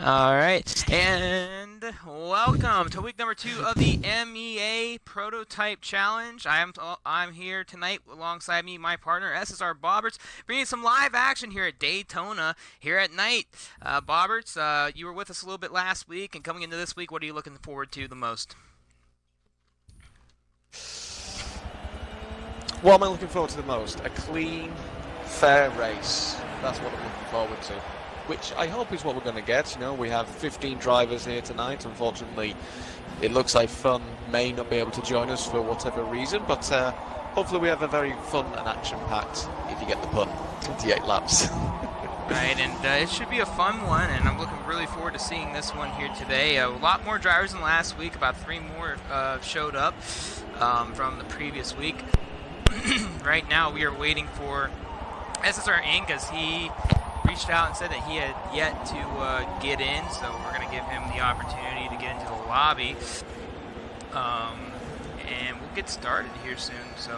All right, and welcome to week number 2 of the MEA Prototype Challenge. I'm here tonight alongside me, my partner SSR Bobberts, bringing some live action here at Daytona here at night. Bobberts, you were with us a little bit last week, and coming into this week, what are you looking forward to the most? What am I looking forward to the most? A clean, fair race. That's what I'm looking forward to. Which I hope is what we're going to get. You know, we have 15 drivers here tonight. Unfortunately, it looks like Fun may not be able to join us for whatever reason, but hopefully we have a very fun and action-packed, if you get the pun, 28 laps. Right, and it should be a fun one, and I'm looking really forward to seeing this one here today. A lot more drivers than last week. About 3 more showed up from the previous week. Right now, we are waiting for SSR Inc. as he reached out and said that he had yet to get in, so we're going to give him the opportunity to get into the lobby. And we'll get started here soon. So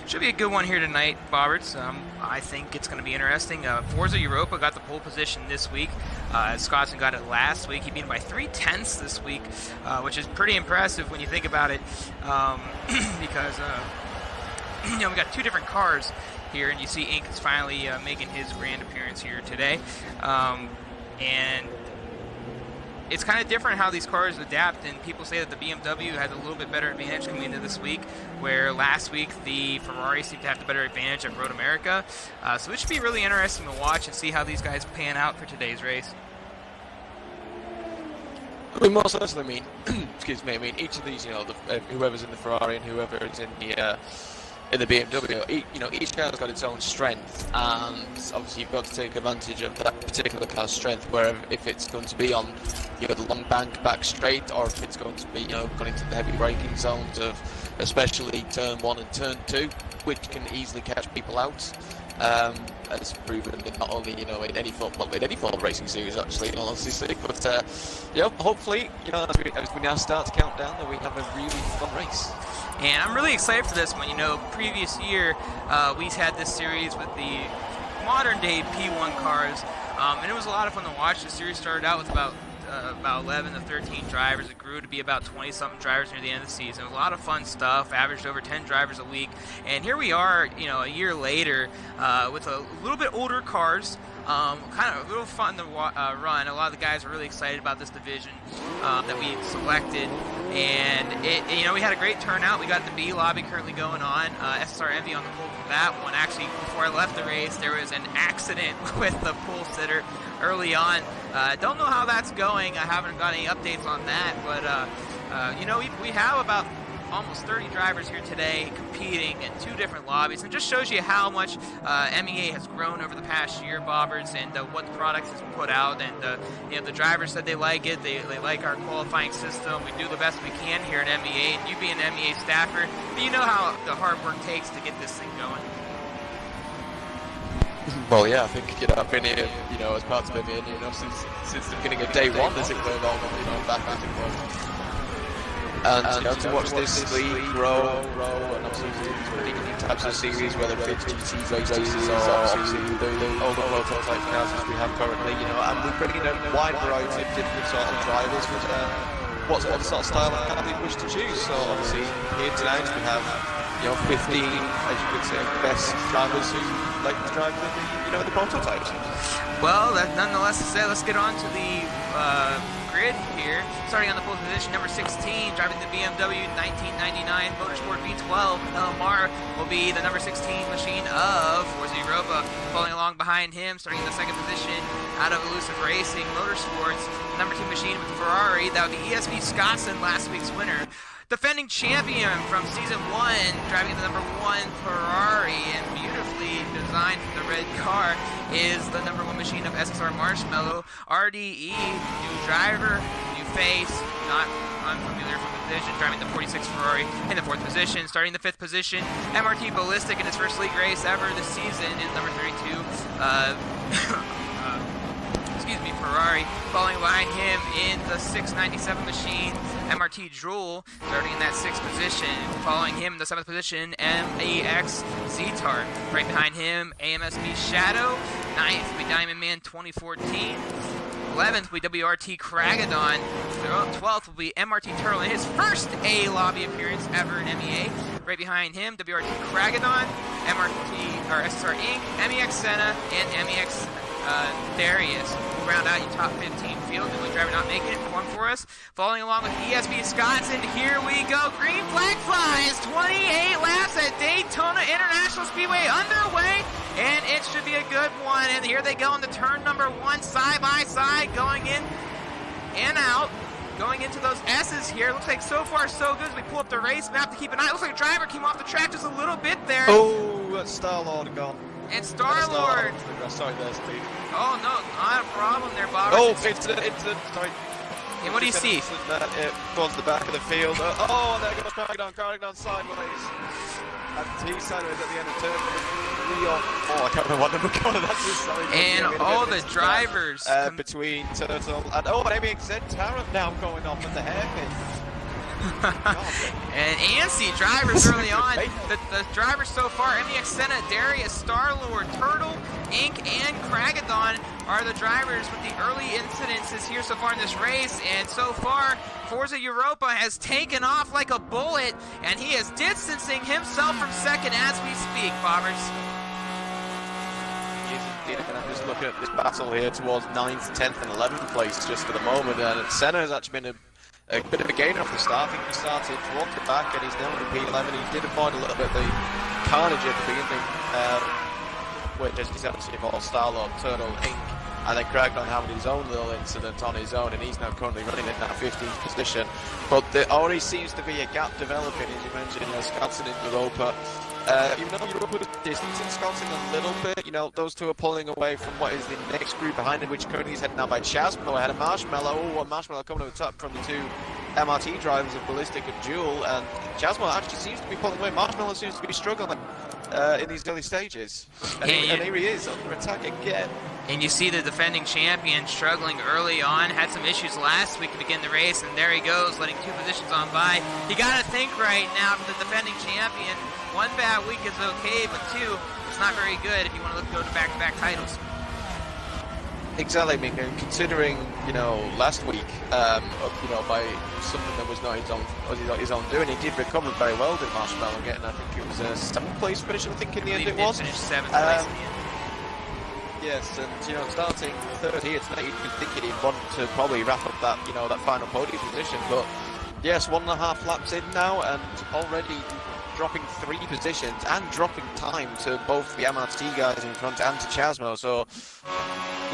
should be a good one here tonight, Bobberts. I think it's going to be interesting. Forza Europa got the pole position this week. Scottson got it last week. He beat him by 3/10 this week, which is pretty impressive when you think about it, because we got 2 different cars here, and you see Inc. is finally making his grand appearance here today. And it's kind of different how these cars adapt, and people say that the BMW has a little bit better advantage coming into this week, where last week the Ferrari seemed to have the better advantage at Road America. So it should be really interesting to watch and see how these guys pan out for today's race. I mean, most certainly, excuse me, I mean, each of these, whoever's in the Ferrari and whoever is in the BMW, each car has got its own strength, and obviously you've got to take advantage of that particular car's strength, wherever, if it's going to be on the long bank back straight, or if it's going to be, going into the heavy braking zones of especially turn 1 and turn 2, which can easily catch people out. As proven in not only in any form of racing series, actually, in all honesty, but hopefully, as we now start to count down, that we have a really fun race. And I'm really excited for this one. Previous year, we had this series with the modern-day P1 cars, and it was a lot of fun to watch. The series started out with about 11 to 13 drivers. It grew to be about 20-something drivers near the end of the season. It was a lot of fun stuff, averaged over 10 drivers a week. And here we are, a year later, with a little bit older cars. Kind of a little fun to run. A lot of the guys are really excited about this division that we selected, and we had a great turnout. We got the B lobby currently going on. SSR Envy on the pole for that one. Actually, before I left the race, there was an accident with the pole sitter early on. Don't know how that's going. I haven't got any updates on that, but we have about almost 30 drivers here today competing in 2 different lobbies, and just shows you how much MEA has grown over the past year, Bobberts, and what the product has put out. And the drivers said they like it. They like our qualifying system. We do the best we can here at MEA, and you being an MEA staffer, you know how the hard work takes to get this thing going. Well, yeah, I think I've been here, as part of MEA, since the beginning of day 1, as it were, back as it was. And to watch this league grow, and obviously these many different types of series, whether it's GT races or obviously the older prototype cars as we have currently, and we're bringing a wide variety of different sort of drivers with what sort of style of car they wish to choose. So obviously here tonight we have 15, as you could say, best drivers who like to drive the prototypes. Well, that nonetheless to say, let's get on to the grid here. Starting on the pole position, number 16, driving the BMW 1999 Motorsport V12. Elmar will be the number 16 machine of Forza Europa. Following along behind him, starting in the 2nd position, out of Elusive Racing Motorsports, number 2 machine with Ferrari. That would be ESP Scottson, last week's winner. Defending champion from season 1, driving the number 1 Ferrari, and beautifully designed for the red car, is the number 1 machine of SSR Marshmallow. RDE, new driver, new face, not unfamiliar from the position, driving the 46 Ferrari in the 4th position. Starting the 5th position, MRT Ballistic in his first league race ever this season is number 32. Ferrari. Following behind him in the 697 machine, MRT Drool, starting in that 6th position. Following him in the 7th position, MEX Zetar. Right behind him, AMSB Shadow. 9th will be Diamond Man 2014. 11th will be WRT Kragadon. 12th will be MRT Turtle in his first A lobby appearance ever in MEA. Right behind him, WRT Kragadon, MRT or SSR Inc., MEX Senna, and MEX Darius. We'll round out your top 15 field. The only driver not making it, one for us. Following along with ESB Scotson, here we go. Green flag flies. 28 laps at Daytona International Speedway underway, and it should be a good one. And here they go into turn number 1, side by side, going in and out. Going into those S's here. Looks like so far so good as we pull up the race map to keep an eye. Looks like a driver came off the track just a little bit there. Oh, that's Star-Lord gone. And Star-Lord. Sorry there, Steve. Oh, no, not a problem there, Bob. Oh, sorry. And what do you see? It towards the back of the field. Oh, and there goes Kragadon sideways. And he's sideways at the end of turn number 3 or 4. I can't remember what number code that's just. Sorry. And all the drivers. Between Turtle and maybe Zed Tarrant now going off at the hairpin. And ANSI drivers early on. The drivers so far, MEX Senna, Darius, Star-Lord, Turtle, Inc., and Kragadon are the drivers with the early incidences here so far in this race. And so far, Forza Europa has taken off like a bullet, and he is distancing himself from second as we speak, Bobbers. I'm just looking at this battle here towards 9th, 10th, and 11th place just for the moment. And Senna has actually been a bit of a gainer off the start. I think he started towards the back and he's now in P11. He did avoid a little bit the carnage at the beginning, which as he said, involved Star-Lord, Turtle, Inc. And then Kragadon having his own little incident on his own, and he's now currently running in that 15th position. But there already seems to be a gap developing, as you mentioned, Scotson in Europa. Even though Europa is distancing Scotson a little bit, those two are pulling away from what is the next group behind him, which currently is headed now by Chasmo ahead of Marshmallow. Marshmallow coming to the top from the two MRT drivers of Ballistic and Jewel, and Chasmo actually seems to be pulling away. Marshmallow seems to be struggling in these early stages. And here he is under attack again. And you see the defending champion struggling early on, had some issues last week to begin the race, and there he goes, letting 2 positions on by. You gotta think right now for the defending champion, 1 bad week is okay, but 2, it's not very good if you want to go to back-to-back titles. Exactly, I mean, considering, last week, by something that was not his own doing, he did recover very well, did Marshmallow, getting, I think it was a 7th place finish, I think in the end it was. Finished 7th place in the end. Yes, and starting 3rd here tonight, you'd be thinking he'd want to probably wrap up that, that final podium position, but yes, 1.5 laps in now, and already dropping 3 positions and dropping time to both the MRT guys in front and to Chasmo, so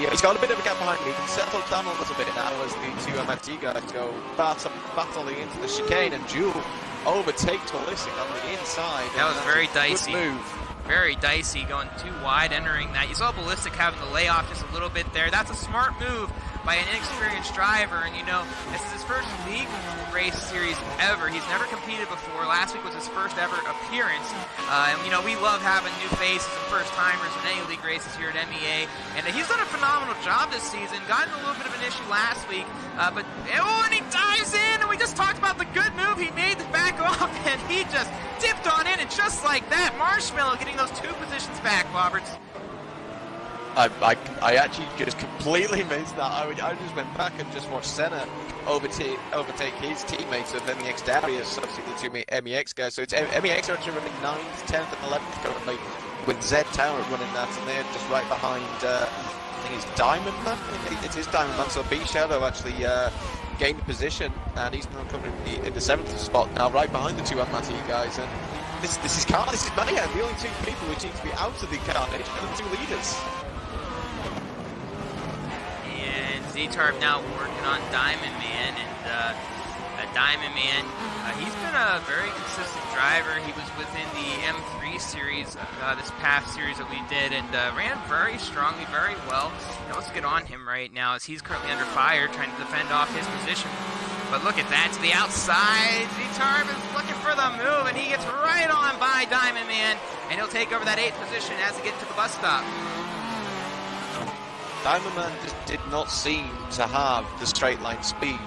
yeah, he's got a bit of a gap behind him. He can settle down a little bit now as the 2 MRT guys go battling into the chicane, and Jewel overtakes Ballistic on the inside. That was very dicey. Good move. Very dicey, going too wide, entering that. You saw Ballistic having to lay off just a little bit there. That's a smart move by an inexperienced driver, and this is his first league race series ever. He's never competed before. Last week was his first ever appearance. And we love having new faces and first-timers in any league races here at MEA, and he's done a phenomenal job this season. Got in a little bit of an issue last week, and he dives in, and we just talked about the good move he made to back off, and he just dipped on in, and just like that, Marshmallow getting those 2 positions back, Roberts. I actually just completely missed that. I just went back and just watched Senna overtake his teammates of MEX Darius, obviously the 2 MEX guys. So it's MEX are actually running 9th, 10th, and 11th currently, with Zed Tower running that, and they're just right behind. I think it's Diamond Man. It is Diamond Man. So B Shadow actually gained position, and he's now coming in the 7th spot now, right behind the 2 MRT guys. And this is MEA, the only 2 people who seem to be out of the carnage are the 2 leaders. Z-Tarp now working on Diamond Man, and Diamond Man, he's been a very consistent driver. He was within the M3 series, this past series that we did, and ran very strongly, very well. Let's get on him right now as he's currently under fire, trying to defend off his position. But look at that, to the outside, Z-Tarp is looking for the move, and he gets right on by Diamond Man, and he'll take over that 8th position as he gets to the bus stop. Diamond Man just did not seem to have the straight line speed.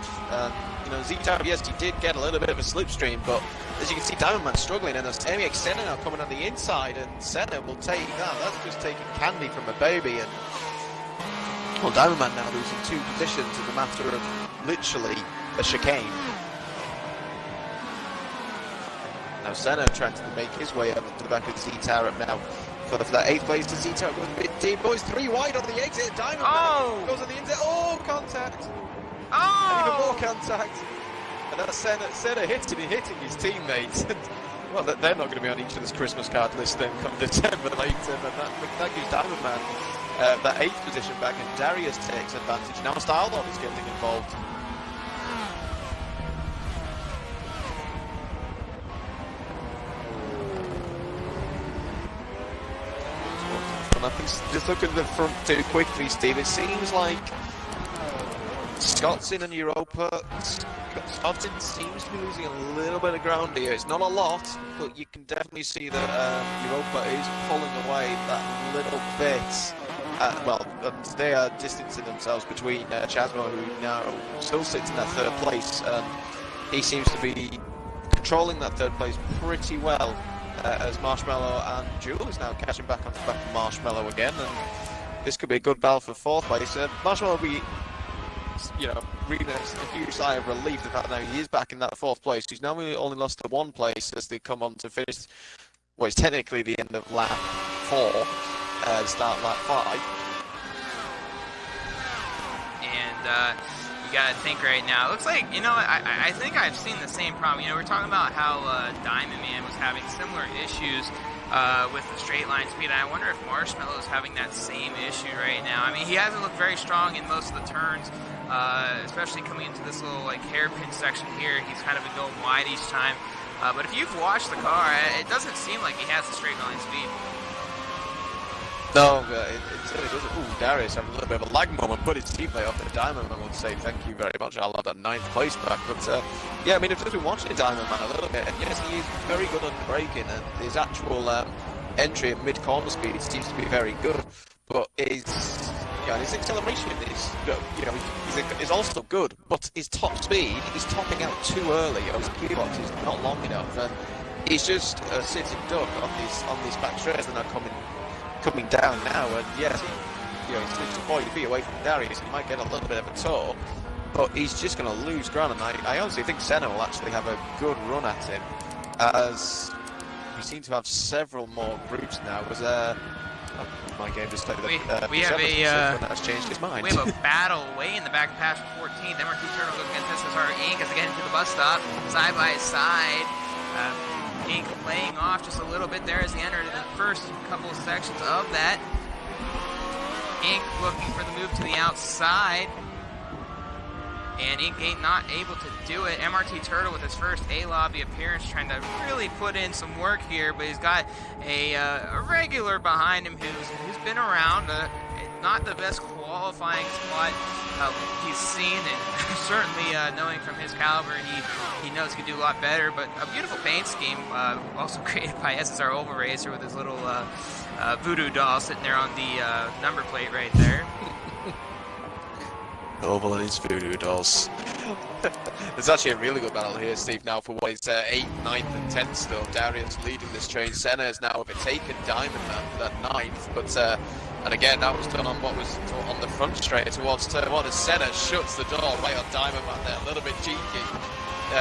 Z-Tarp, yes, he did get a little bit of a slipstream, but as you can see, Diamond Man struggling, and there's MEX Senna now coming on the inside, and Senna will take that. That's just taking candy from a baby. Well, Diamond Man now losing 2 positions in the matter of literally a chicane. Now Senna trying to make his way up to the back of Z-Tower now. For that 8th place to Z-Tower goes a bit deep. Boys 3 wide on the exit. Diamond Man goes on the inside. Oh, contact! Oh! And even more contact. And that's Senna hitting his teammates. Well, they're not going to be on each other's Christmas card list then come December later. But that gives Diamond Man that 8th position back, and Darius takes advantage. Now Stylebot is getting involved. I think just look at the front too quickly, Steve. It seems like Scott's in Europa. Scott's seems to be losing a little bit of ground here. It's not a lot, but you can definitely see that Europa is pulling away that little bit. They are distancing themselves between Chasmo, who now still sits in that 3rd place. He seems to be controlling that 3rd place pretty well. As Marshmallow and Jewel is now catching back onto the back of Marshmallow again, and this could be a good battle for 4th place. Marshmallow will be, breathing a huge sigh of relief the fact that he is back in that 4th place. He's now only lost to 1 place as they come on to finish what is technically the end of lap 4, start lap 5. And you gotta think right now. It looks like, I think I've seen the same problem. We're talking about how Diamond Man was having similar issues with the straight line speed. And I wonder if Marshmallow is having that same issue right now. I mean, he hasn't looked very strong in most of the turns, especially coming into this little hairpin section here. He's kind of been going wide each time. But if you've watched the car, it doesn't seem like he has the straight line speed. No, it certainly doesn't. Ooh, Darius having a little bit of a lag moment, but his teammate off the Diamond Man will say thank you very much. I'll have that 9th place back. But yeah, I mean, if you've been watching Diamond Man a little bit, and yes, he is very good on braking, and his actual entry at mid-corner speed seems to be very good. But his acceleration is also good, but his top speed is topping out too early. His gearbox is not long enough, and he's just a sitting duck on these back straights that are coming down now. And yes, he's literally 40 feet away from Darius. He might get a little bit of a tour, but he's just going to lose ground. And I honestly think Senna will actually have a good run at him, as we seem to have several more groups now. My game just played we have has changed his mind. We have a battle way in the back past 14th. MRT Turtle goes against SSR Inc. as they get into the bus stop, side by side. Inc. laying off just a little bit there as he entered the first couple of sections of that. Inc. looking for the move to the outside. And Inc. ain't not able to do it. MRT Turtle with his first A-Lobby appearance, trying to really put in some work here, but he's got a regular behind him who's been around. Not the best qualifying spot he's seen, and certainly knowing from his caliber, he knows he can do a lot better. But a beautiful paint scheme, also created by SSR Oval Racer with his little voodoo doll sitting there on the number plate right there. Oval and his voodoo dolls. There's actually a really good battle here, Steve, now for what is 8th, 9th and 10th still. Darius leading this train. Senna has now overtaken Diamond Man for that 9th, but and again, that was done on what was on the front straight towards turn 1 as Senna shuts the door right on Diamond Man there, a little bit cheeky.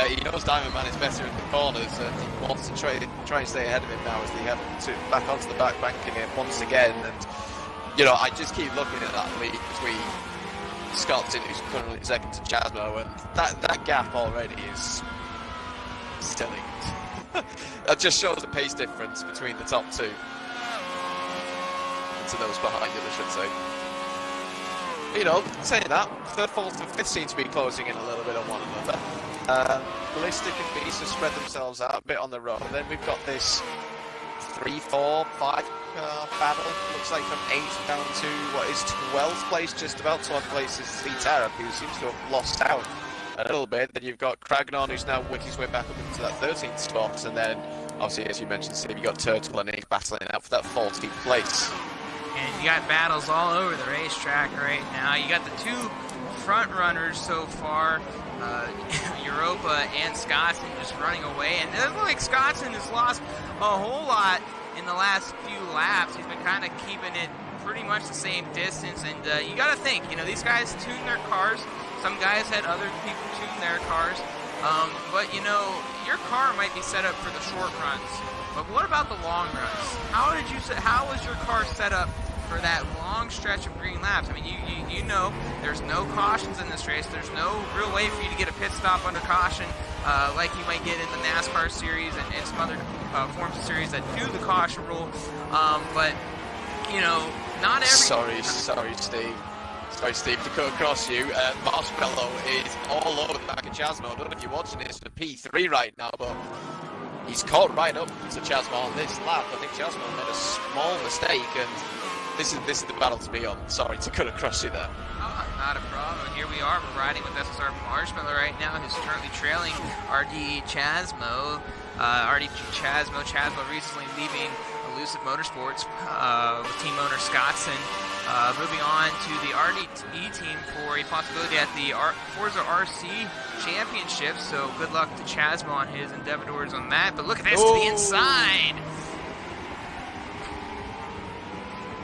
He knows Diamond Man is better in the corners, and he wants to try and stay ahead of him now as they have to back onto the back banking it once again. And I just keep looking at that lead between Scottson, who's currently second to Chasmo, and that gap already is stunning. That just shows the pace difference between the top two. To those behind it, I should say. Saying that, 3rd, 4th and 5th seem to be closing in a little bit on one another. Ballistic and Beast have spread themselves out a bit on the road. Then we've got this 3, 4, 5 battle. Looks like from 8th down to what is 12th place, just about 12th place is Z-Tarab, who seems to have lost out a little bit. Then you've got Kragnon, who's now working his way back up into that 13th spot. And then, obviously, as you mentioned, Steve, you've got Turtle and Inc. battling out for that 14th place. And you got battles all over the racetrack right now. You got the 2 front runners so far, Europa and Scottson just running away. And it looks like Scottson has lost a whole lot in the last few laps. He's been kind of keeping it pretty much the same distance. And you got to think, you know, these guys tune their cars. Some guys had other people tune their cars. But, you know, your car might be set up for the short runs. But what about the long runs? How was your car set up for that long stretch of green laps? I mean, you know, there's no cautions in this race. There's no real way for you to get a pit stop under caution, like you might get in the NASCAR series and some other forms of series that do the caution rule. But, you know, not every... Sorry, Steve. Sorry, Steve, to cut across you. Marshmallow is all over the back of Chasmo. I don't know if you're watching this for P3 right now, but he's caught right up to Chasmo on this lap. I think Chasmo made a small mistake, and this is the battle to be on. Sorry to cut across you there. Not a problem. Here we are. We're riding with SSR Marshmallow right now, who's currently trailing RD Chasmo. Chasmo recently leaving Elusive Motorsports with team owner Scottson. Moving on to the RDE team for a possibility at the Forza RC Championship. So good luck to Chasmo on his endeavors on that. But look at this to the inside.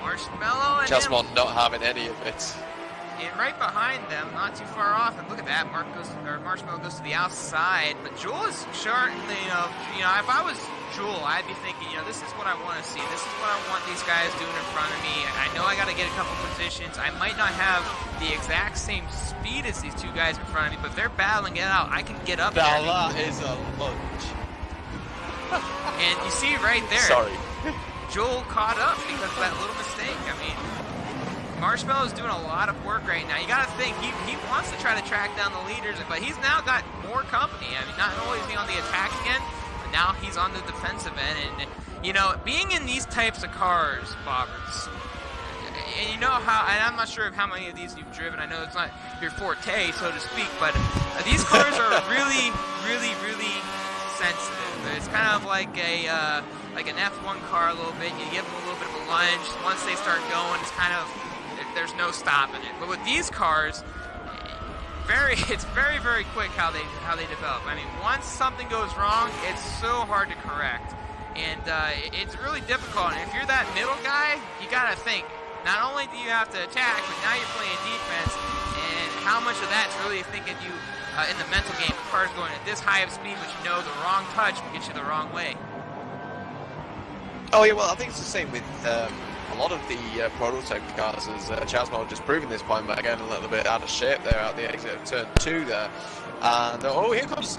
Marshmallow and Chasmo not having any of it. And right behind them, not too far off, and look at that, Marshmallow goes to the outside. But Jewel is certainly, you know, if I was Jewel, I'd be thinking, you know, this is what I want to see. This is what I want these guys doing in front of me. I know I got to get a couple positions. I might not have the exact same speed as these two guys in front of me, but if they're battling it out, I can get up there. That is a lunge. And you see right there, Sorry. Joel caught up because of that little mistake. I mean, Marshmallow's doing a lot of work right now. You got to think, he wants to try to track down the leaders, but he's now got more company. I mean, not only is he on the attacking end, but now he's on the defensive end. And, you know, being in these types of cars, Bobbers, and you know how, and I'm not sure of how many of these you've driven. I know it's not your forte, so to speak, but these cars are really, really, really sensitive. It's kind of like like an F1 car a little bit. You give them a little bit of a lunge. Once they start going, it's kind of, there's no stopping it. But with these cars, it's very, very quick how they develop. I mean, once something goes wrong, it's so hard to correct, and it's really difficult. And if you're that middle guy, you gotta think. Not only do you have to attack, but now you're playing defense, and how much of that's really thinking you in the mental game. The car's going at this high of speed, but you know the wrong touch will get you the wrong way. Oh yeah, well I think it's the same with a lot of the prototype cars, as Chasmo just proving this point, but again a little bit out of shape there at the exit of turn 2 there. And here comes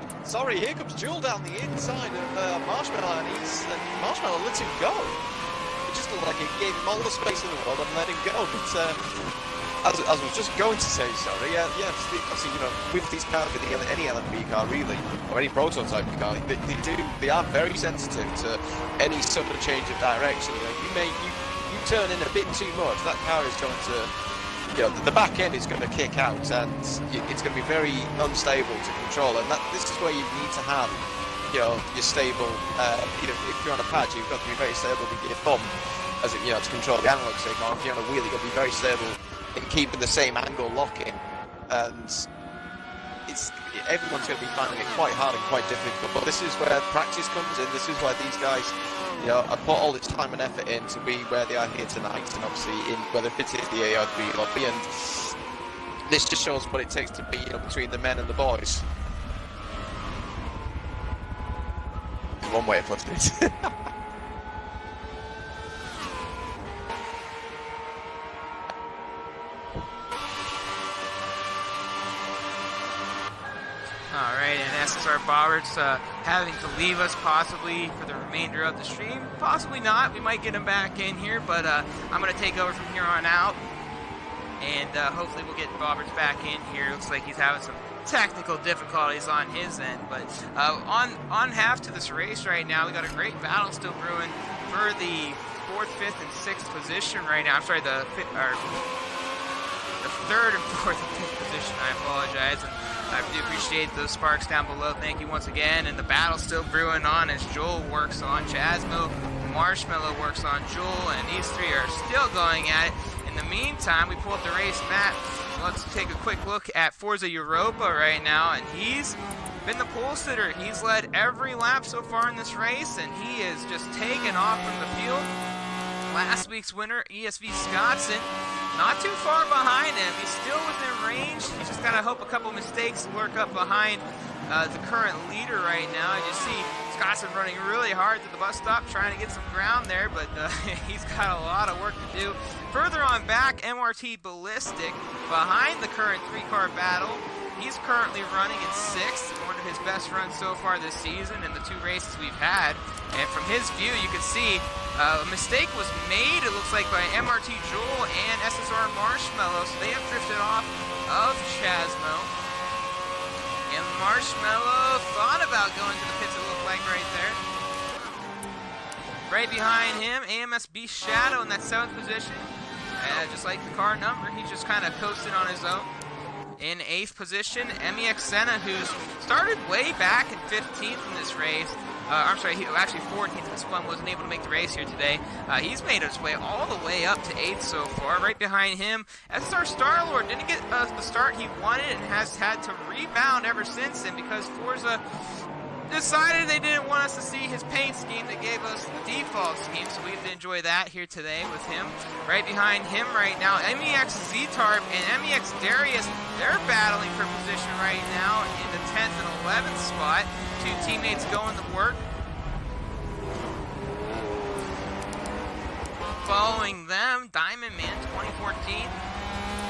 Jewel down the inside of Marshmallow, and Marshmallow lets him go. It just looked like he gave him all the space in the world and let him go. But as I was just going to say, sorry, obviously, you know, with these cars, with any LMP car really, or any prototype car, they are very sensitive to any sudden change of direction. You know, you turn in a bit too much, that car is going to, you know, the back end is going to kick out, and it's going to be very unstable to control. And this is where you need to have, you know, your stable. You know, if you're on a pad, you've got to be very stable with your thumb, as it, you know, to control the analog stick. Or if you're on a wheel, you've got to be very stable in keeping the same angle locking, and everyone's going to be finding it quite hard and quite difficult. But this is where practice comes in. This is why these guys, you know, have put all this time and effort in to be where they are here tonight, and obviously in whether it is the A or the B lobby, and this just shows what it takes to be, you know, between the men and the boys. One way of putting it. Alright, and SSR Bobberts having to leave us possibly for the remainder of the stream. Possibly not. We might get him back in here, but I'm going to take over from here on out. And hopefully we'll get Bobberts back in here. Looks like he's having some technical difficulties on his end. But on half to this race right now, we got a great battle still brewing for the 4th, 5th, and 6th position right now. I'm sorry, the 3rd and 4th and 5th position. I apologize. And I do appreciate those sparks down below. Thank you once again. And the battle's still brewing on as Joel works on Chasmo, Marshmallow works on Joel, and these three are still going at it. In the meantime, we pull up the race map. Let's take a quick look at Forza Europa right now, and he's been the pole sitter. He's led every lap so far in this race, and he is just taking off from the field. last week's winner, ESV Scottson, not too far behind him. He's still within range. He's just got to hope a couple mistakes lurk up behind the current leader right now. As you see, Scottson running really hard to the bus stop, trying to get some ground there, but he's got a lot of work to do. Further on back, MRT Ballistic behind the current 3-car battle. He's currently running in 6th, one of his best runs so far this season in the 2 races we've had. And from his view, you can see a mistake was made, it looks like, by MRT Joel and SSR Marshmallow, so they have drifted off of Chasmo. And Marshmallow thought about going to the pits, it looked like, right there. Right behind him, AMSB Shadow in that 7th position. Just like the car number, he just kind of coasted on his own. In 8th position, MEX Senna, who's started way back in 15th in this race. I'm sorry, he actually 14th. This one wasn't able to make the race here today. He's made his way all the way up to 8th so far. Right behind him, SSR Starlord didn't get the start he wanted and has had to rebound ever since then because Forza decided they didn't want us to see his paint scheme. They gave us the default scheme, so we have to enjoy that here today with him. Right behind him right now, MEX Z-Tarp and MEX Darius, they're battling for position right now in the 10th and 11th spot. 2 teammates going to work. Following them, Diamond Man 2014.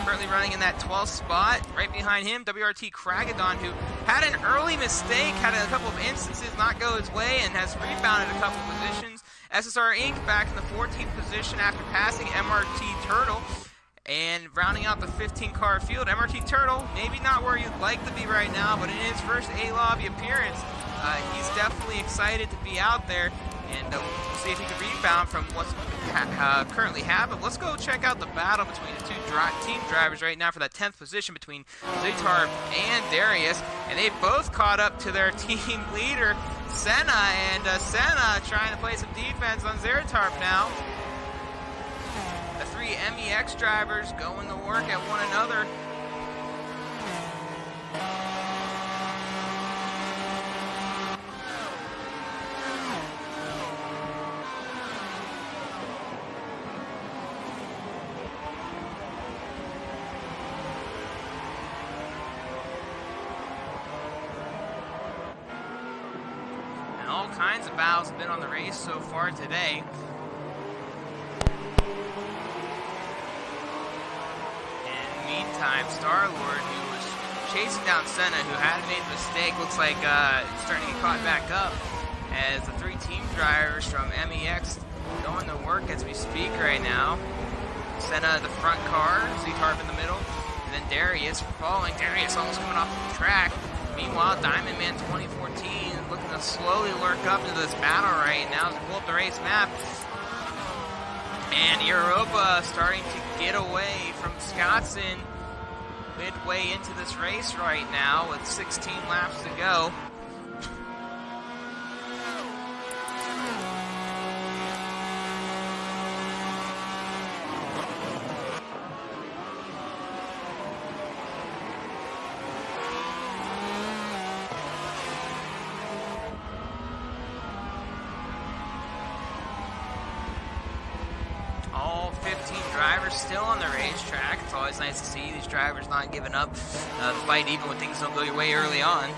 Currently running in that 12th spot. Right behind him, WRT Kragadon, who had an early mistake, had a couple of instances not go his way, and has rebounded a couple positions. SSR Inc. back in the 14th position after passing MRT Turtle. And rounding out the 15-car field, MRT Turtle, maybe not where you'd like to be right now, but in his first A-Lobby appearance, he's definitely excited to be out there. And we'll see if he can rebound from what's currently happened. Let's go check out the battle between the 2 team drivers right now for that 10th position between Zitarp and Darius. And they both caught up to their team leader, Senna. And Senna trying to play some defense on Zeritarp now. The 3 MEX drivers going to work at one another. All kinds of battles have been on the race so far today. In the meantime, Starlord, who was chasing down Senna, who had made a mistake, looks like starting to get caught back up as the 3 team drivers from MEX going to work as we speak right now. Senna the front car, Z-Tarp in the middle, and then Darius following. Darius almost coming off the track. Meanwhile, Diamond Man 2014 looking to slowly lurk up into this battle right now as we pull up the race map. And Europa starting to get away from Scottson midway into this race right now with 16 laps to go. All 15 drivers still on the racetrack. It's always nice to see these drivers not giving up the fight even when things don't go your way early on.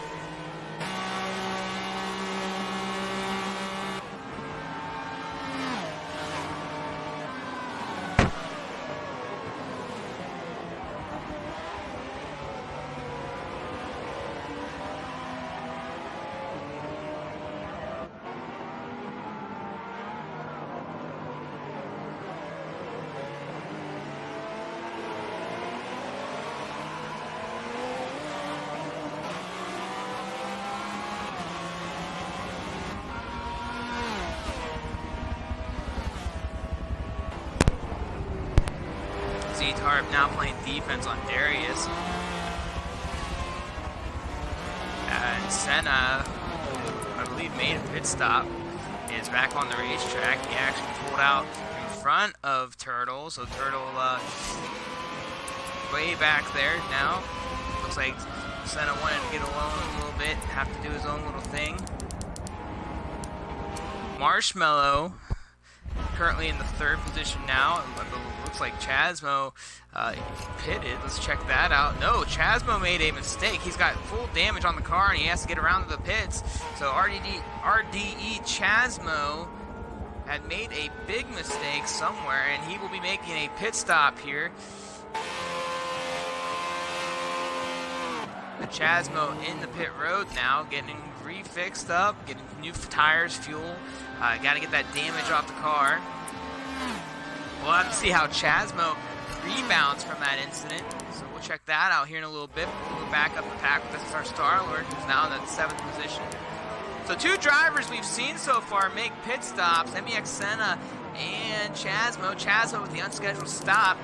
Z-Tarp now playing defense on Darius. And Senna, I believe, made a pit stop, is back on the racetrack. He actually pulled out in front of Turtle, so Turtle way back there now. Looks like Senna wanted to get alone a little bit, have to do his own little thing. Marshmallow currently in the 3rd position now. It looks like Chasmo pitted. Let's check that out. No, Chasmo made a mistake. He's got full damage on the car, and he has to get around to the pits. So RDE Chasmo had made a big mistake somewhere, and he will be making a pit stop here. Chasmo in the pit road now, getting refixed up, getting new tires, fuel. Got to get that damage off the car. We'll have to see how Chasmo rebounds from that incident. So we'll check that out here in a little bit. We'll go back up the pack. This is our Star-Lord, who's now in the 7th position. So 2 drivers we've seen so far make pit stops, MEX Senna and Chasmo. Chasmo with the unscheduled stop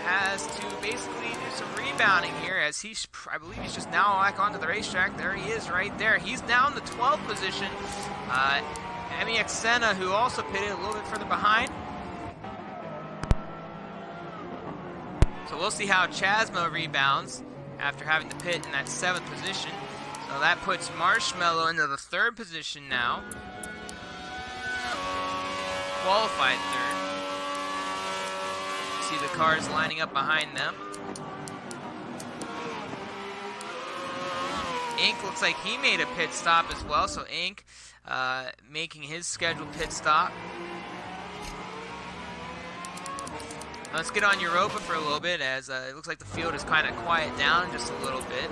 has to basically do some rebounding here, as I believe he's just now back onto the racetrack. There he is right there. He's now in the 12th position. MEX Senna, who also pitted a little bit further behind. So we'll see how Chasmo rebounds after having to pit in that 7th position. So that puts Marshmallow into the 3rd position now. Qualified 3rd. See the cars lining up behind them. Ink looks like he made a pit stop as well, so Ink making his scheduled pit stop. Let's get on Europa for a little bit, as it looks like the field is kind of quiet down just a little bit.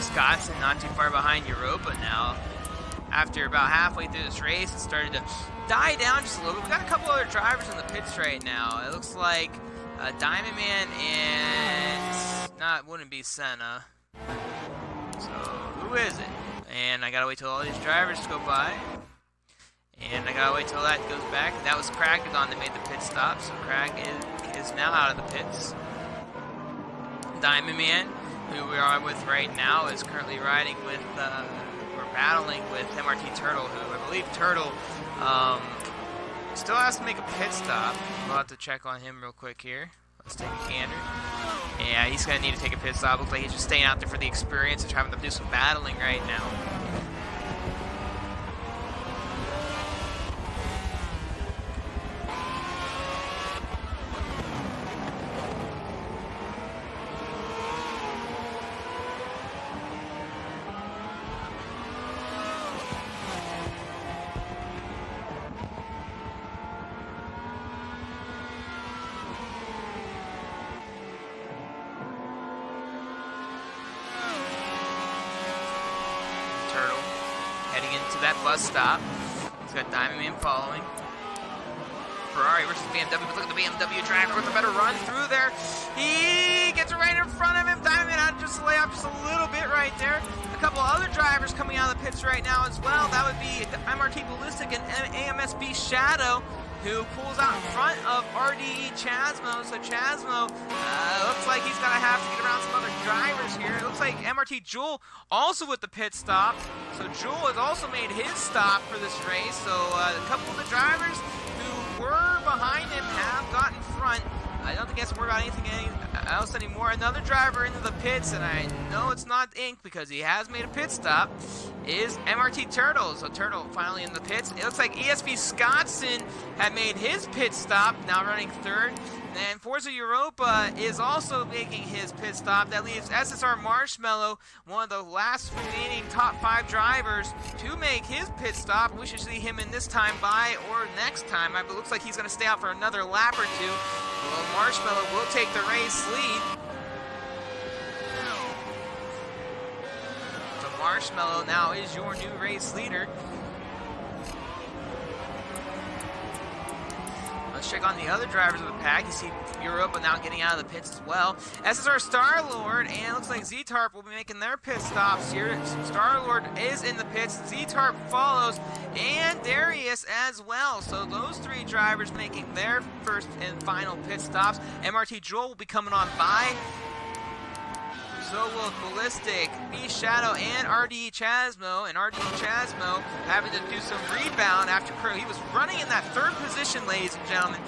Scott's not too far behind Europa now. After about halfway through this race, it started to die down just a little bit. We've got a couple other drivers in the pits right now. It looks like Diamond Man and wouldn't be Senna. So who is it? And I gotta wait till all these drivers go by. And I gotta wait till that goes back. That was Kragagon that made the pit stop. So Krag is now out of the pits. Diamond Man, who we are with right now, is currently riding with, or battling with MRT Turtle, who I believe Turtle still has to make a pit stop. We'll have to check on him real quick here. Let's take a gander. Yeah, he's going to need to take a pit stop. Looks like he's just staying out there for the experience and having to do some battling right now. Heading into that bus stop. He's got Diamond Man following. Ferrari versus BMW, but look at the BMW driver with a better run through there. He gets right in front of him. Diamond Man had to just lay off just a little bit right there. A couple other drivers coming out of the pits right now as well. That would be MRT Ballistic and AMSB Shadow, who pulls out in front of RDE Chasmo. So Chasmo looks like he's going to have to get around some other drivers here. It looks like MRT Jewel also with the pit stop. So Jewel has also made his stop for this race. So a couple of the drivers who were behind him have gotten front. I don't think he has to worry about anything else anymore. Another driver into the pits, and I know it's not Ink because he has made a pit stop, is MRT Turtle. So Turtle finally in the pits. It looks like ESP Scottson had made his pit stop, now running 3rd. And Forza Europa is also making his pit stop. That leaves SSR Marshmallow, one of the last remaining top 5 drivers, to make his pit stop. We should see him in this time by or next time. It looks like he's going to stay out for another lap or 2. Well, Marshmallow will take the race lead. So Marshmallow now is your new race leader. Let's check on the other drivers of the pack. You see Europa now getting out of the pits as well. SSR Star-Lord, and it looks like Z-Tarp will be making their pit stops here. Star-Lord is in the pits. Z-Tarp follows, and Darius as well. So those three drivers making their first and final pit stops. MRT Joel will be coming on by. So will Ballistic, B-Shadow, and RDE Chasmo. And RDE Chasmo having to do some rebound after he was running in that third position, ladies and gentlemen,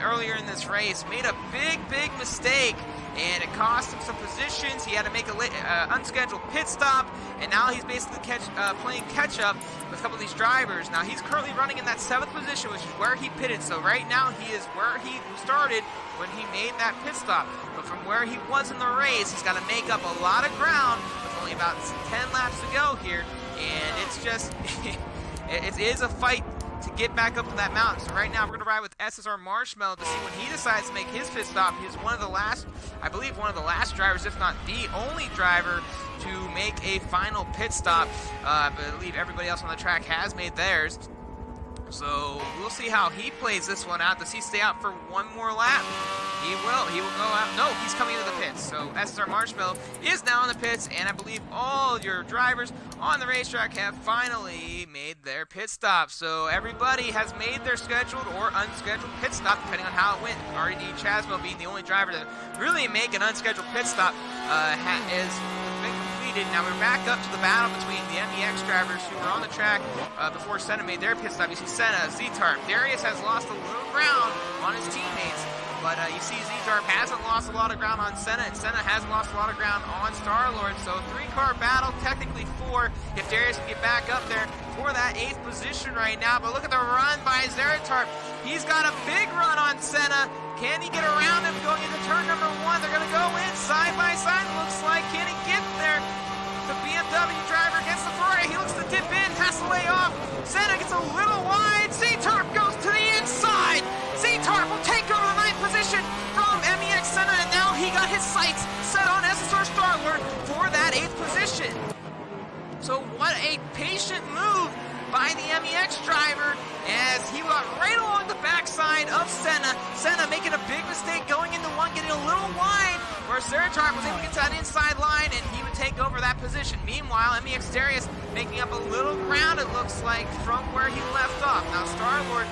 earlier in this race. Made a big mistake, and it cost him some positions. He had to make an unscheduled pit stop, and now he's basically playing catch-up with a couple of these drivers. Now he's currently running in that 7th position, which is where he pitted. So right now he is where he started when he made that pit stop. But from where he was in the race, he's got to make up a lot of ground with only about 10 laps to go here. And it's just, it is a fight to get back up to that mountain. So right now we're going to ride with SSR Marshmallow to see when he decides to make his pit stop. He's one of the last, I believe one of the last drivers, if not the only driver to make a final pit stop. I believe everybody else on the track has made theirs. So we'll see how he plays this one out. Does he stay out for one more lap? He will go out. No, he's coming into the pits. So SSR Marshmallow is now in the pits, and I believe all your drivers on the racetrack have finally made their pit stop. So everybody has made their scheduled or unscheduled pit stop, depending on how it went. RD Chasmo being the only driver to really make an unscheduled pit stop is been completed. Now we're back up to the battle between the MEX drivers who were on the track before Senna made their pit stop. You see Senna, Z-Tarp. Darius has lost a little ground on his teammates. But you see Z-Tarp hasn't lost a lot of ground on Senna, and Senna hasn't lost a lot of ground on Star-Lord. So 3-car battle, technically 4, if Darius can get back up there for that 8th position right now. But look at the run by Z-Tarp. He's got a big run on Senna. Can he get around him going into turn number 1? They're going to go in side by side, looks like. Can he get there? The BMW driver gets the Ferrari. He looks to dip in, has to lay off. Senna gets a little wide. Z-Tarp goes to the inside. Z-Tarp will take over the 9th position from MEX Senna, and now he got his sights set on SSR Star-Lord for that 8th position. So what a patient move by the MEX driver as he got right along the backside of Senna. Senna making a big mistake going into 1, getting a little wide, where Z-Tarp was able to get to that inside line, and he would take over that position. Meanwhile, MEX Darius making up a little ground, it looks like, from where he left off. Now Star-Lord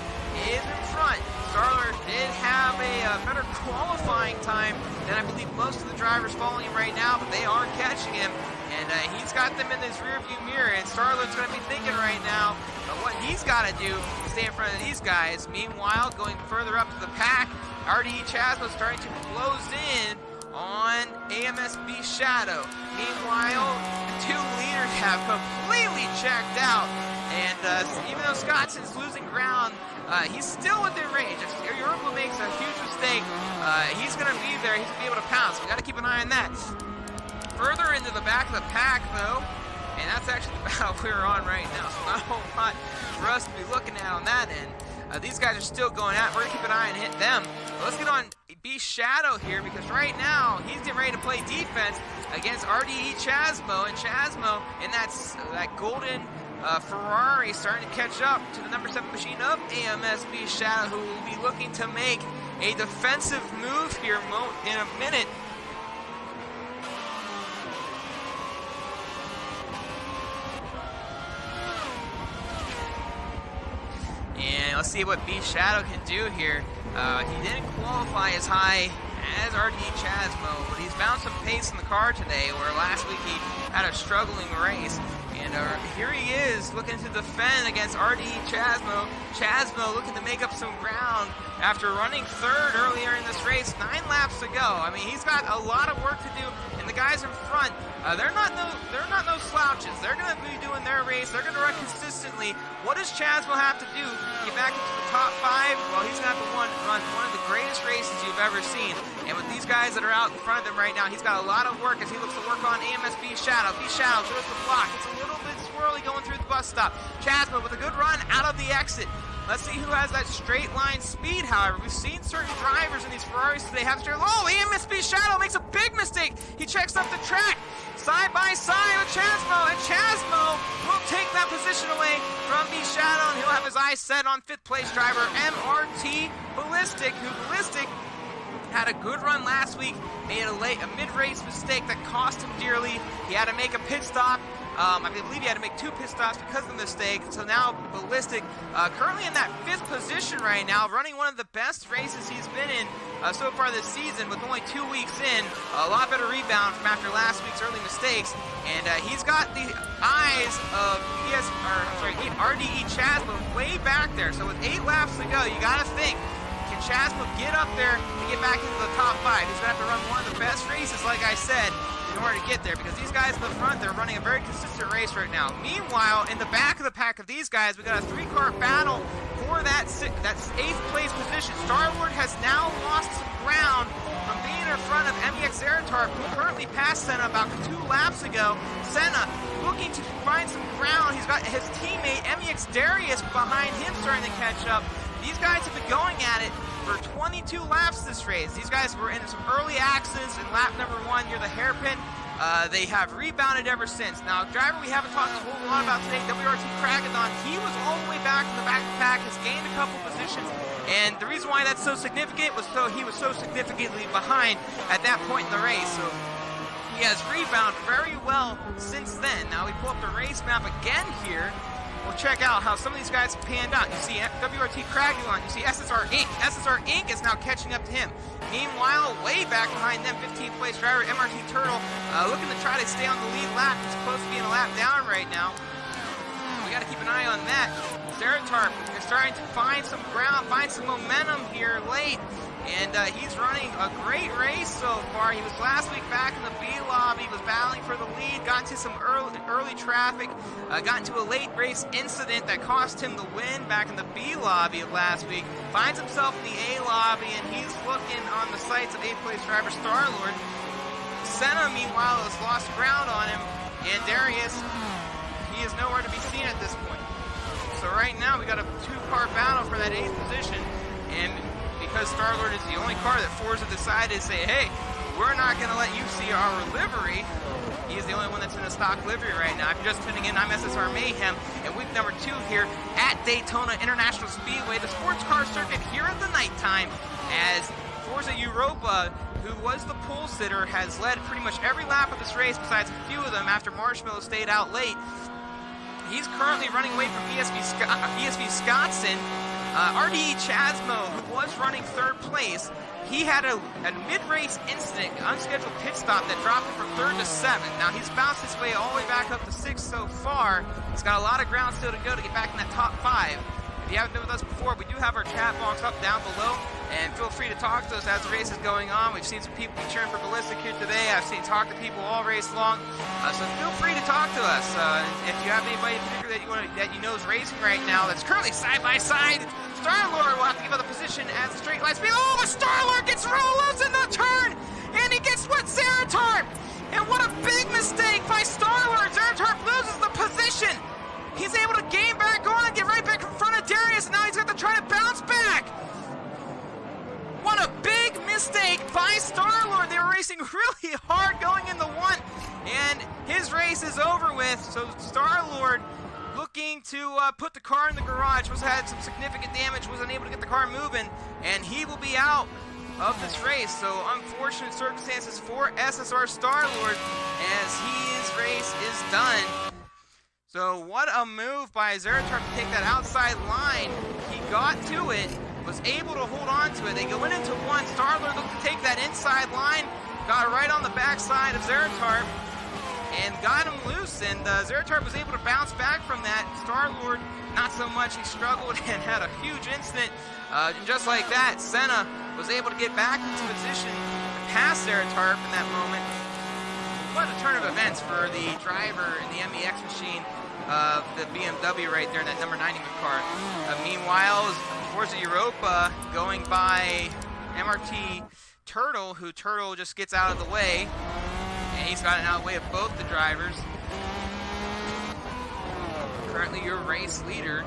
is in front. Star-Lord did have a better qualifying time than I believe most of the drivers following him right now, but they are catching him, and he's got them in his rearview mirror, and Star-Lord's going to be thinking right now what he's got to do to stay in front of these guys. Meanwhile, going further up to the pack, RDE Chasmo starting to close in on AMSB Shadow. Meanwhile, the 2 leaders have completely checked out, and even though Scotson's losing ground, he's still within range. If Europa makes a huge mistake, he's going to be there. He's going to be able to pounce. We got to keep an eye on that. Further into the back of the pack, though, and that's actually the battle we're on right now, so not a whole lot for us to be looking at on that end. These guys are still going out. We're going to keep an eye and hit them. But let's get on B-Shadow here, because right now he's getting ready to play defense against RDE Chasmo, and Chasmo in that golden Ferrari starting to catch up to the number 7 machine of AMSB Shadow, who will be looking to make a defensive move here in a minute. And let's see what B-Shadow can do here. He didn't qualify as high as RDE Chasmo, but he's found some pace in the car today, where last week he had a struggling race. And here he is looking to defend against RDE Chasmo. Chasmo looking to make up some ground after running 3rd earlier in this race. 9 laps to go. I mean, he's got a lot of work to do, and the guys in front, they're not no slouches. They're going to be doing their race. They're going to run consistently. What does Chasmo have to do to get back into the top 5? Well, he's going to have to run one of the greatest races you've ever seen. And with these guys that are out in front of him right now, he's got a lot of work as he looks to work on AMSB Shadow. B-Shadow goes to the block. It's a little bit swirly going through the bus stop. Chasmo with a good run out of the exit. Let's see who has that straight line speed, however. We've seen certain drivers in these Ferraris today have straight. Oh, AMSB Shadow makes a big mistake. He checks up the track side by side with Chasmo, and Chasmo will take that position away from B-Shadow, and he'll have have his eyes set on 5th place driver MRT Ballistic, who Ballistic had a good run last week, made a mid-race mistake that cost him dearly. He had to make a pit stop. I believe he had to make 2 pit stops because of the mistake. So now Ballistic, currently in that 5th position right now, running one of the best races he's been in so far this season with only 2 weeks in. A lot better rebound from after last week's early mistakes. And he's got the eyes of RDE Chasmo way back there. So with 8 laps to go, you got to think, can Chasmo get up there to get back into the top 5? He's going to have to run one of the best races, like I said, in order to get there, because these guys in the front, they're running a very consistent race right now. Meanwhile, in the back of the pack of these guys, we got a 3-car battle for that 8th place position. Star-Lord has now lost some ground from being in front of MEX Zeratar, who currently passed Senna about 2 laps ago. Senna looking to find some ground. He's got his teammate MEX Darius behind him starting to catch up. These guys have been going at it for 22 laps this race. These guys were in some early accidents in lap number 1 near the hairpin. They have rebounded ever since. Now, driver we haven't talked a whole lot about today, WRT Kragadon, he was all the way back in the back of the pack, has gained a couple positions, and the reason why that's so significant was he was so significantly behind at that point in the race. So he has rebounded very well since then. Now we pull up the race map again here. We'll check out how some of these guys have panned out. You see WRT Kragadon, you see SSR Inc. SSR Inc. is now catching up to him. Meanwhile, way back behind them, 15th place driver MRT Turtle, looking to try to stay on the lead lap. He's close to being a lap down right now. We got to keep an eye on that. Zeratar is starting to find some ground, find some momentum here late. And he's running a great race so far. He was last week back in the B lobby, was battling for the lead, got into some early traffic, got into a late race incident that cost him the win back in the B lobby of last week. Finds himself in the A lobby, and he's looking on the sights of 8th place driver Star-Lord. Senna, meanwhile, has lost ground on him, and Darius, he is nowhere to be seen at this point. So right now, we got a 2-car battle for that 8th position, and because Star-Lord is the only car that Forza decided to say, hey, we're not going to let you see our livery. He's the only one that's in a stock livery right now. If you're just tuning in, I'm SSR Mayhem, and week number 2 here at Daytona International Speedway, the sports car circuit here at the nighttime, as Forza Europa, who was the pole sitter, has led pretty much every lap of this race besides a few of them after Marshmallow stayed out late. He's currently running away from ESV Scottson. RDE Chasmo, who was running 3rd place, he had a mid-race incident, unscheduled pit stop that dropped him from 3rd to 7th. Now he's bounced his way all the way back up to 6th so far. He's got a lot of ground still to go to get back in that top 5. If you haven't been with us before, we do have our chat box up down below, and feel free to talk to us as the race is going on. We've seen some people be cheering for Ballistic here today. I've seen talk to people all race long, so feel free to talk to us. If you have anybody in particular that you know is racing right now that's currently side by side, Star-Lord will have to give up the position as the straight line speed. Oh, but Star-Lord gets rolled in the turn, and he gets what Zeratar. And what a big mistake by Star-Lord. Zeratar loses the position. He's able to gain back on and get right back in front of Darius, and now he's got to try to bounce back. What a big mistake by Star-Lord. They were racing really hard going into 1, and his race is over with. So Star-Lord, looking to put the car in the garage, had some significant damage, was unable to get the car moving, and he will be out of this race. So unfortunate circumstances for SSR Star-Lord as his race is done. So what a move by Zeratar to take that outside line. He got to it, was able to hold on to it. They go into 1. Star-Lord looked to take that inside line, got right on the backside of Zeratar, and got him loose, and Zeratar was able to bounce back from that. Star-Lord, not so much. He struggled and had a huge incident. And just like that, Senna was able to get back into position past Zeratar in that moment. What a turn of events for the driver in the MEX machine of the BMW right there in that number 90 car. Meanwhile, Forza Europa going by MRT Turtle, who Turtle just gets out of the way. And he's gotten out of the way of both the drivers. Currently your race leader.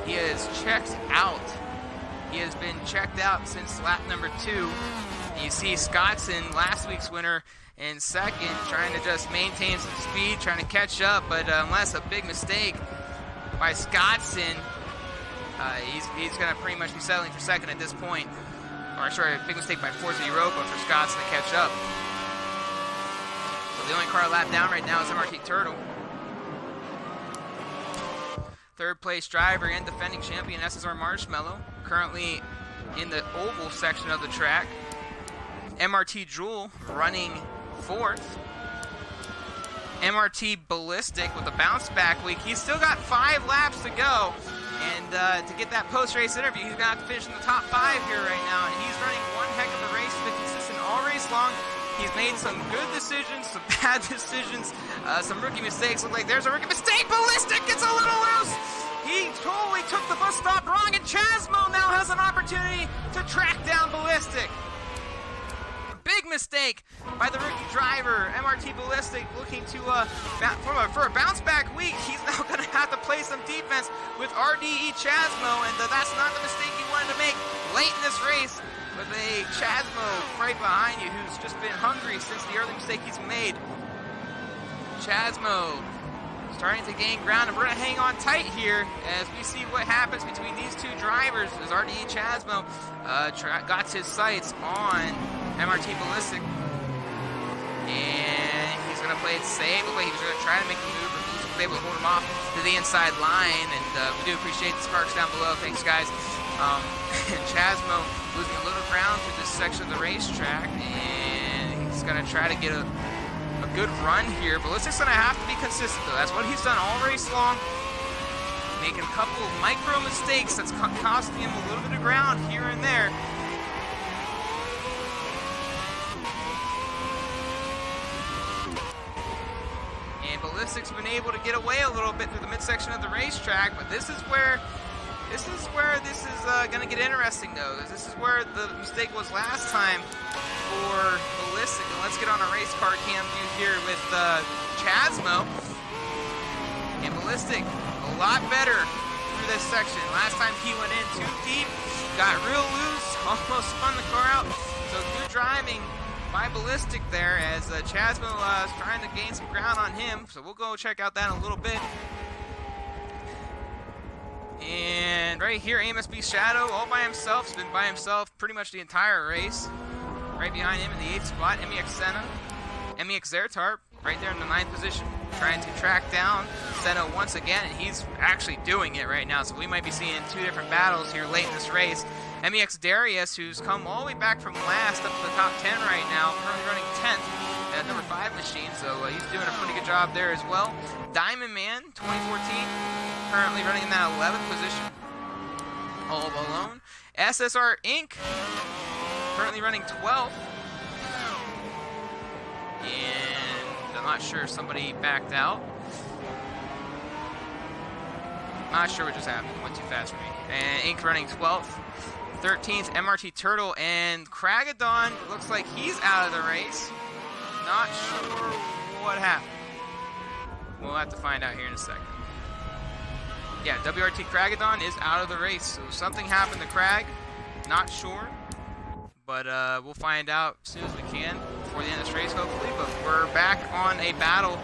He is checked out. He has been checked out since lap number 2. You see Scottson, last week's winner, in 2nd, trying to just maintain some speed, trying to catch up, but unless a big mistake by Scottson. He's going to pretty much be settling for second at this point. Or sorry, big mistake by Forza Europa for Scottson to catch up. So the only car lap down right now is MRT Turtle. Third place driver and defending champion SSR Marshmallow, currently in the oval section of the track. MRT Jewel running fourth. MRT Ballistic with a bounce back week. He's still got 5 laps to go. And to get that post-race interview, he's going to have to finish in the top 5 here right now. And he's running one heck of a race. He's been consistent all race long. He's made some good decisions, some bad decisions, some rookie mistakes. Look like there's a rookie mistake. Ballistic gets a little loose. He totally took the bus stop wrong, and Chasmo now has an opportunity to track down Ballistic. Big mistake by the rookie driver. MRT Ballistic looking to for a bounce back week. He's now going to have to play some defense with RDE Chasmo, and that's not the mistake he wanted to make late in this race with a Chasmo right behind you who's just been hungry since the early mistake he's made. Chasmo starting to gain ground, and we're going to hang on tight here as we see what happens between these two drivers as RDE Chasmo got his sights on MRT Ballistic, and he's going to play it safe. He was going to try to make the move, but Ballistic was able to hold him off to the inside line, and we do appreciate the sparks down below. Thanks, guys. Chasmo losing a little ground through this section of the racetrack, and he's going to try to get a good run here. Ballistic's going to have to be consistent, though. That's what he's done all race long, making a couple of micro mistakes that's costing him a little bit of ground here and there. And Ballistic's been able to get away a little bit through the midsection of the racetrack, but this is where this is going to get interesting, though. This is where the mistake was last time for Ballistic. And let's get on a race car cam view here with Chasmo. And Ballistic, a lot better through this section. Last time he went in too deep, got real loose, almost spun the car out. So good driving by Ballistic there as Chasmo is trying to gain some ground on him. So we'll go check out that in a little bit. And right here, AMSB Shadow all by himself. He's been by himself pretty much the entire race. Right behind him in the 8th spot, MEX Senna. MEX Zertarp right there in the 9th position, trying to track down Senna once again, and he's actually doing it right now. So we might be seeing 2 different battles here late in this race. MEX Darius, who's come all the way back from last up to the top 10 right now, currently running 10th at number 5 machine, so he's doing a pretty good job there as well. Diamond Man, 2014, currently running in that 11th position, all alone. SSR Inc., currently running 12th, and I'm not sure if somebody backed out. Not sure what just happened, it went too fast for me. And Inc. running 12th. 13th, MRT Turtle, and Kragadon looks like he's out of the race. Not sure what happened. We'll have to find out here in a second. Yeah, WRT Kragadon is out of the race, so something happened to Krag. Not sure, but we'll find out as soon as we can before the end of this race, hopefully. But we're back on a battle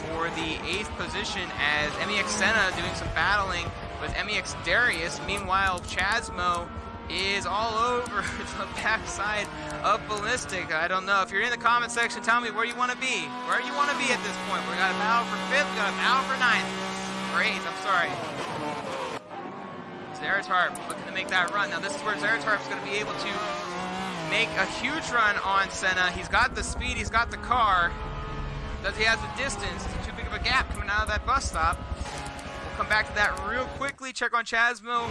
for the 8th position as MEX Senna doing some battling with MEX Darius. Meanwhile, Chasmo is all over the backside of Ballistic. I don't know. If you're in the comment section, tell me where you want to be. Where you want to be at this point. We got a battle for 5th, we got a battle for 9th. For 8th, I'm sorry. Zeratarp looking to make that run. Now this is where Zeratarp's going to be able to make a huge run on Senna. He's got the speed, he's got the car. Does he have the distance? It's too big of a gap coming out of that bus stop. Come back to that real quickly. Check on Chasmo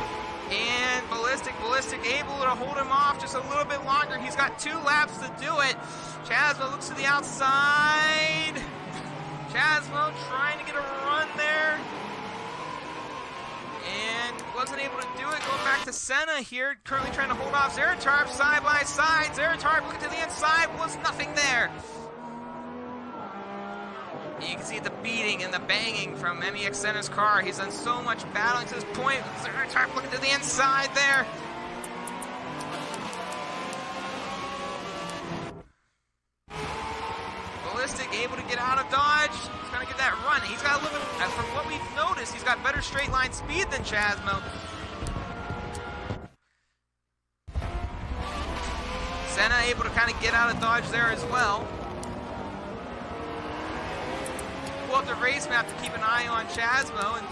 and Ballistic. Ballistic able to hold him off just a little bit longer. He's got 2 laps to do it. Chasmo looks to the outside. Chasmo trying to get a run there. And wasn't able to do it. Going back to Senna here. Currently trying to hold off Zeratarp side by side. Zeratarp looking to the inside. Was nothing there. You can see the beating and the banging from MEX Senna's car. He's done so much battling to this point. Zeratarp looking to the inside there. Ballistic able to get out of dodge. He's trying to get that run. He's got a little bit, from what we've noticed, he's got better straight line speed than Chasmo. Senna able to kind of get out of dodge there as well. Pull up the race map to keep an eye on Chasmo and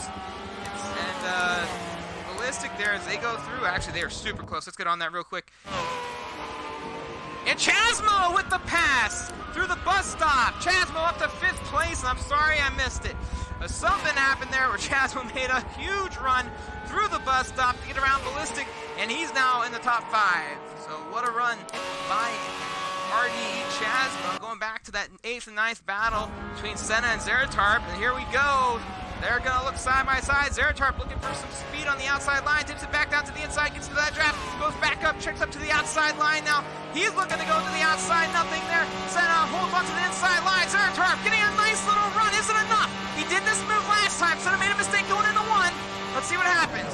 Ballistic there as they go through. Actually, they are super close. Let's get on that real quick. And Chasmo with the pass through the bus stop. Chasmo up to 5th place, and I'm sorry I missed it. Something happened there where Chasmo made a huge run through the bus stop to get around Ballistic, and he's now in the top 5. So what a run by RDE Chasmo, going back to that 8th and 9th battle between Senna and Zeratarp, and here we go. They're going to look side by side. Zeratarp looking for some speed on the outside line, tips it back down to the inside, gets to that draft, goes back up, checks up to the outside line now. He's looking to go to the outside, nothing there. Senna holds on to the inside line. Zeratarp getting a nice little run. Isn't enough. He did this move last time. Senna made a mistake going into 1. Let's see what happens.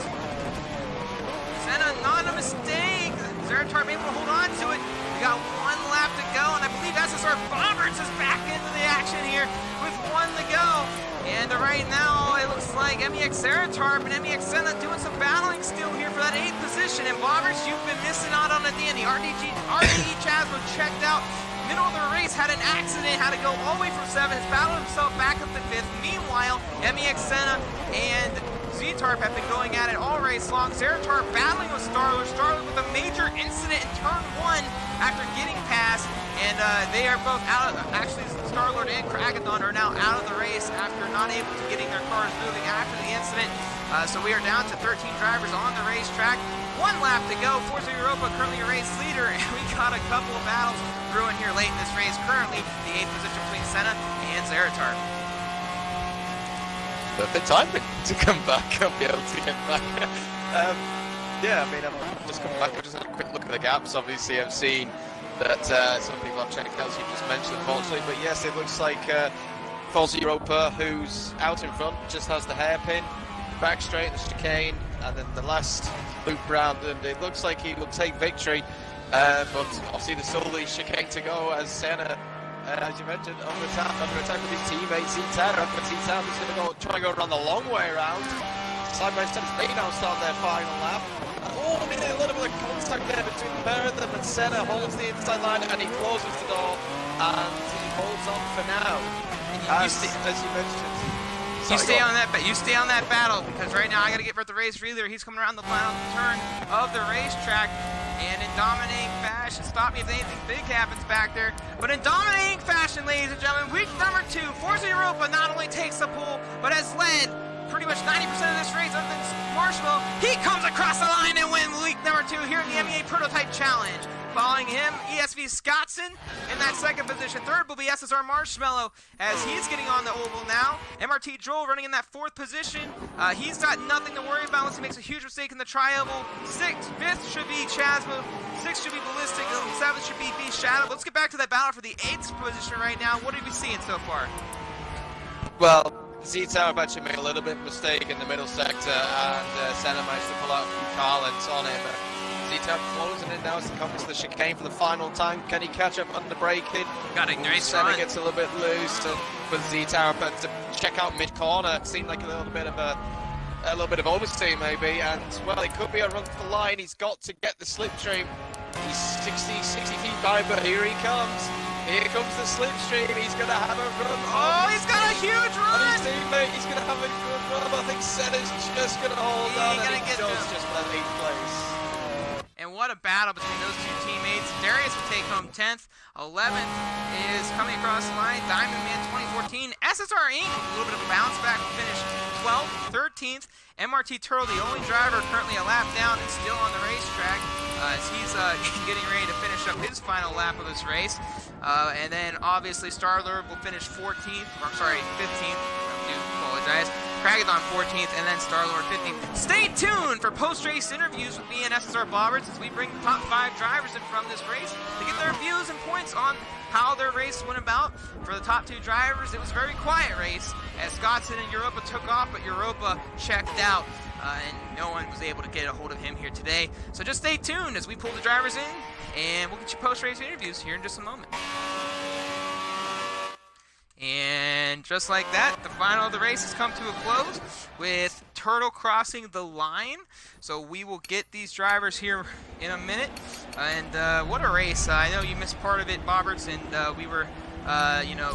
Senna, not a mistake. Zeratarp able to hold on to it. We got 1 lap to go, and I believe SSR Bomberts is back into the action here with 1 to go. And right now, it looks like MEX Zeratarp and MEX Senna doing some battling still here for that 8th position. And Bomberts, you've been missing out on a dandy. RDE Chasmo checked out. Middle of the race, had an accident, had to go all the way from 7th, has battled himself back up to 5th. Meanwhile, MEX Senna and Z-Tarp have been going at it all race long. Zeratarp battling with Starlord. Starlord with a major incident in turn 1 after getting past. And they are both out of, actually Starlord and Kragathon are now out of the race after not able to getting their cars moving after the incident. So we are down to 13 drivers on the racetrack. 1 lap to go. Forza Europa currently a race leader, and we got a couple of battles brewing here late in this race. Currently, the 8th position between Senna and Zeratarp. Perfect timing to come back. I'll be able to get back. Yeah, I mean, I've just come back. I've just had a quick look at the gaps. Obviously, I've seen that some people have checked out, as you just mentioned, unfortunately. But yes, it looks like Forza Europa, who's out in front, just has the hairpin, back straight, the chicane, and then the last loop round, and it looks like he will take victory. But obviously, there's still the chicane to go as Senna, as you mentioned, under attack with his teammate Z-Town. But Z-Town is going to try and go around the long way around. Side by side, they now start their final lap. Oh, nearly a little bit of contact there between the pair of them, and Senna holds the inside line and he closes the door and he holds on for now. As you mentioned. You stay on that battle, because right now I got to get for the race leader. He's coming around the final turn of the racetrack, and in dominating fashion, stop me if anything big happens back there. But in dominating fashion, ladies and gentlemen, week number 2, Forza Europa not only takes the pole, but has led pretty much 90% of this race other than Marshmallow. He comes across the line and wins week number 2 here in the MEA Prototype Challenge. Following him, ESV Scottson in that 2nd position. 3rd will be SSR Marshmallow as he's getting on the oval now. MRT Joel running in that 4th position. He's got nothing to worry about unless he makes a huge mistake in the tri-oval. 5th should be Chasmo. 6th should be Ballistic. 7th should be Shadow. Let's get back to that battle for the 8th position right now. What are we seeing so far? Well, Z-Tower actually made a little bit of a mistake in the middle sector, and Senna managed to pull out a few Carlins on him. Z-Tower closing in now as he comes to the chicane for the final time. Can he catch up under braking? Got a nice Senna run. gets a little bit loose with Z-Tower, but to check out mid-corner, it seemed like a little bit of oversteer maybe, and well, it could be a run for the line. He's got to get the slipstream. He's 60 feet by, but here he comes. Here comes the slipstream. He's going to have a run. Oh, he's got a huge run. His teammate, he's going to have a good run. I think Senna's just going to hold on, and he does just let 8th place. And what a battle between those 2 teammates. Darius will take home 10th. 11th is coming across the line. Diamond Man 2014. SSR Inc. with a little bit of a bounce back finish. 12th. 13th. MRT Turtle, the only driver currently a lap down and still on the racetrack, as he's getting ready to finish up his final lap of this race. And then obviously Starlord will finish 15th. I do apologize. Kragathon 14th, and then Starlord 15th. Stay tuned for post-race interviews with me and SSR Bobbers as we bring the top 5 drivers in from this race to get their views and points on how their race went about. For the top 2 drivers, it was a very quiet race as Scottson and Europa took off, but Europa checked out, and no one was able to get a hold of him here today. So just stay tuned as we pull the drivers in, and we'll get you post-race interviews here in just a moment. And just like that, the final of the race has come to a close with turtle crossing the line. So we will get these drivers here in a minute. And what a race. I know you missed part of it, Bobberts, and we were, you know,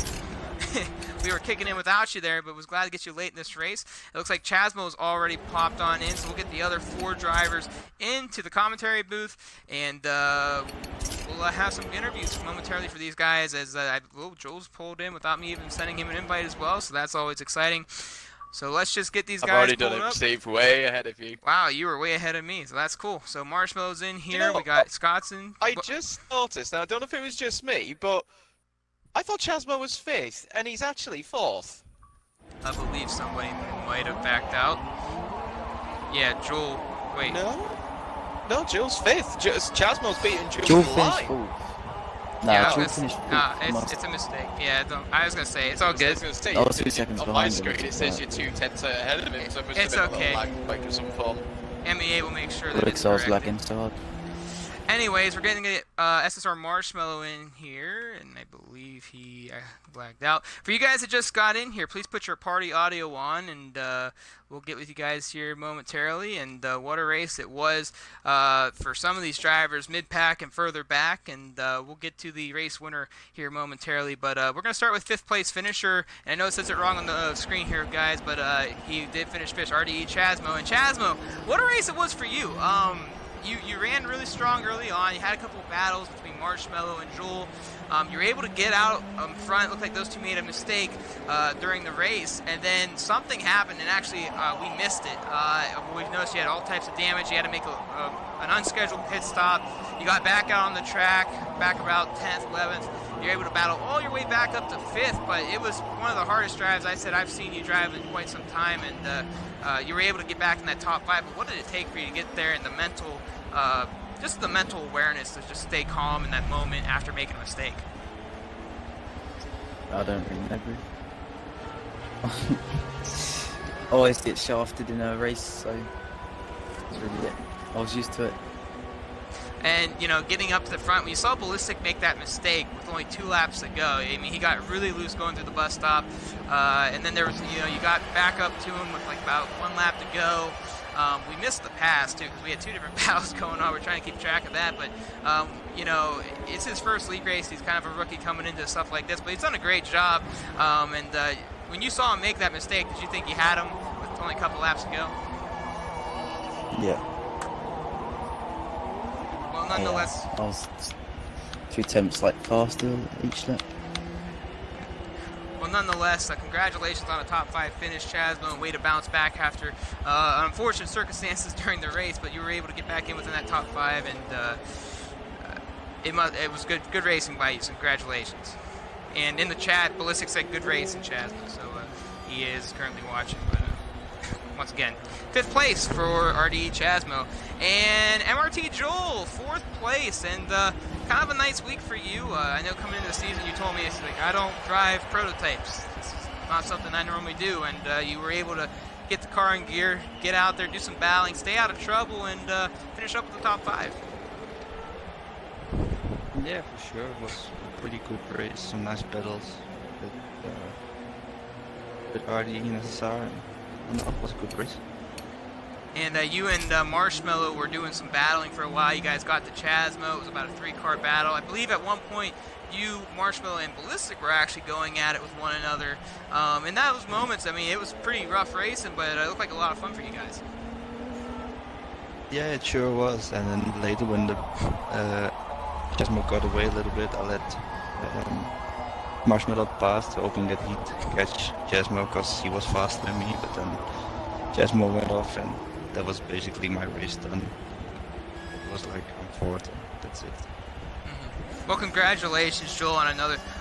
we were kicking in without you there, but was glad to get you late in this race. It looks like Chasmo's already popped on in, so we'll get the other 4 drivers into the commentary booth, and we'll have some interviews momentarily for these guys as Joel's pulled in without me even sending him an invite as well, so that's always exciting. So let's just get these guys pulled up. I've already done it, Steve, way ahead of you. Wow, you were way ahead of me, so that's cool. So Marshmallow's in here, You know, we got Scott's in. I just noticed, now I don't know if it was just me, but I thought Chasmo was 5th, and he's actually 4th. I believe somebody might have backed out. Yeah, Joel, wait. No, Joel's 5th. Chasmo's beaten Joel Joel in the finished line. 4th. No, Yeah, Joel finished 4th. it's a mistake. Yeah, I was gonna say it's all I good. was going to say, I was 2 seconds on my behind screen him. it says you're 2/10 ahead of him, so it must have It's been a okay. little lag, like some form. MEA will make sure that it's Because I was corrected. lagging so hard. Anyways, we're getting SSR Marshmallow in here, and I believe he blacked out. For you guys that just got in here, please put your party audio on, and we'll get with you guys here momentarily. And what a race it was for some of these drivers, mid-pack and further back, and we'll get to the race winner here momentarily. But we're going to start with 5th place finisher, and I know it says it wrong on the screen here, guys, but he did finish 5th, RDE Chasmo. And Chasmo, what a race it was for you. You ran really strong early on. You had a couple of battles between Marshmallow and Joel. You were able to get out front. It looked like those two made a mistake during the race, and then something happened, and actually we missed it. We noticed you had all types of damage. You had to make an unscheduled pit stop. You got back out on the track, back about 10th, 11th. You're able to battle all your way back up to 5th, but it was one of the hardest drives I said I've seen you drive in quite some time, and you were able to get back in that top 5. But what did it take for you to get there, and the mental, just the mental awareness to just stay calm in that moment after making a mistake? I don't remember. Always get shafted in a race, so it's really it. I was used to it. And, you know, getting up to the front, when you saw Ballistic make that mistake with only 2 laps to go, I mean, he got really loose going through the bus stop. And then there was, you know, you got back up to him with like about 1 lap to go. We missed the pass, too, because we had 2 different battles going on. We're trying to keep track of that. But, you know, it's his first league race. He's kind of a rookie coming into stuff like this. But he's done a great job. And when you saw him make that mistake, did you think you had him with only a couple laps to go? Yeah. Well, nonetheless. Yeah, I was 2 attempts like faster each lap. Well, nonetheless, congratulations on a top 5 finish, Chasmo, and way to bounce back after unfortunate circumstances during the race. But you were able to get back in within that top 5, and it was good racing by you. So congratulations. And in the chat, Ballistic said good racing, Chasmo. So he is currently watching. But once again, 5th place for RDE Chasmo. And MRT Joel, 4th place. And kind of a nice week for you. I know coming into the season you told me, it's like, I don't drive prototypes. This is not something I normally do. And you were able to get the car in gear, get out there, do some battling, stay out of trouble, and finish up with the top 5. Yeah, for sure. It was a pretty good race. Some nice battles with RD and SSR. And it was a good race. And you and Marshmallow were doing some battling for a while. You guys got to Chasmo. It was about a 3-car battle. I believe at one point you, Marshmallow, and Ballistic were actually going at it with one another. In those moments, I mean, it was pretty rough racing, but it looked like a lot of fun for you guys. Yeah, it sure was. And then later when the Chasmo got away a little bit, I let Marshmallow pass, hoping that he'd catch Chasmo because he was faster than me. But then Chasmo went off, and that was basically my race done. It was like I'm 4th, that's it. Well, congratulations, Joel, on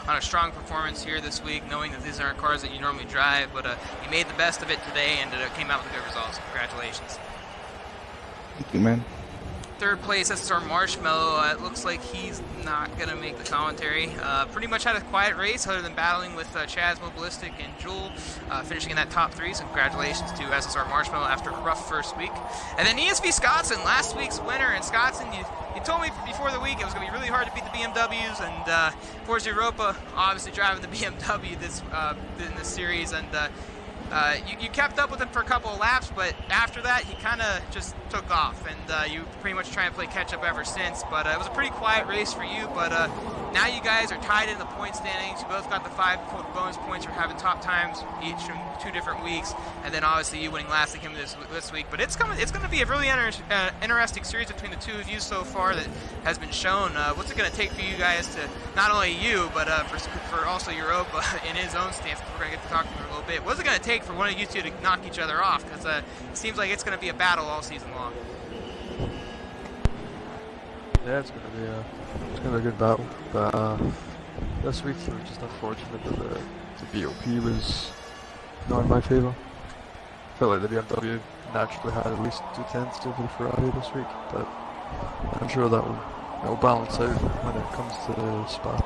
a strong performance here this week, knowing that these aren't cars that you normally drive, but you made the best of it today, and it came out with a good result. So congratulations. Thank you, man. 3rd place, SSR Marshmallow. It looks like he's not going to make the commentary. Pretty much had a quiet race other than battling with Chasmo, Ballistic, and Joel, finishing in that top 3. So congratulations to SSR Marshmallow after a rough first week. And then ESV Scottson, last week's winner. And Scottson, you told me before the week it was going to be really hard to beat the BMWs. And Forza Europa obviously driving the BMW in this series. And you kept up with him for a couple of laps, but after that he kind of just took off, and you pretty much trying to play catch up ever since. But it was a pretty quiet race for you. But now you guys are tied in the point standings. You both got the 5 bonus points for having top times each from 2 different weeks, and then obviously you winning last like him this week. But it's going to be a really interesting series between the two of you so far that has been shown. What's it going to take for you guys to, not only you, but for also Europa in his own stance? We're going to get to talk to him in a little bit. What's it going to take for one of you two to knock each other off? Because it seems like it's going to be a battle all season long. Yeah, it's gonna be a good battle. But this week it was just unfortunate that the BOP was not in my favour. Felt like the BMW naturally had at least 2 tenths over the Ferrari this week, but I'm sure that will balance out when it comes to Spa.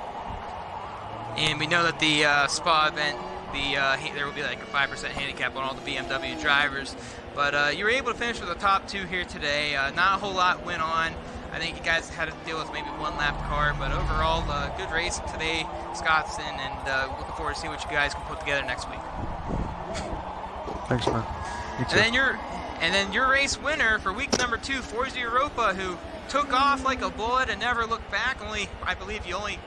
And we know that the Spa event, there will be like a 5% handicap on all the BMW drivers. But you were able to finish with the top 2 here today. Not a whole lot went on. I think you guys had to deal with maybe 1 lap car, but overall, good race today, Scottson, and looking forward to see what you guys can put together next week. Thanks, man. And then your race winner for week number 2, Forza Europa, who took off like a bullet and never looked back. I believe you only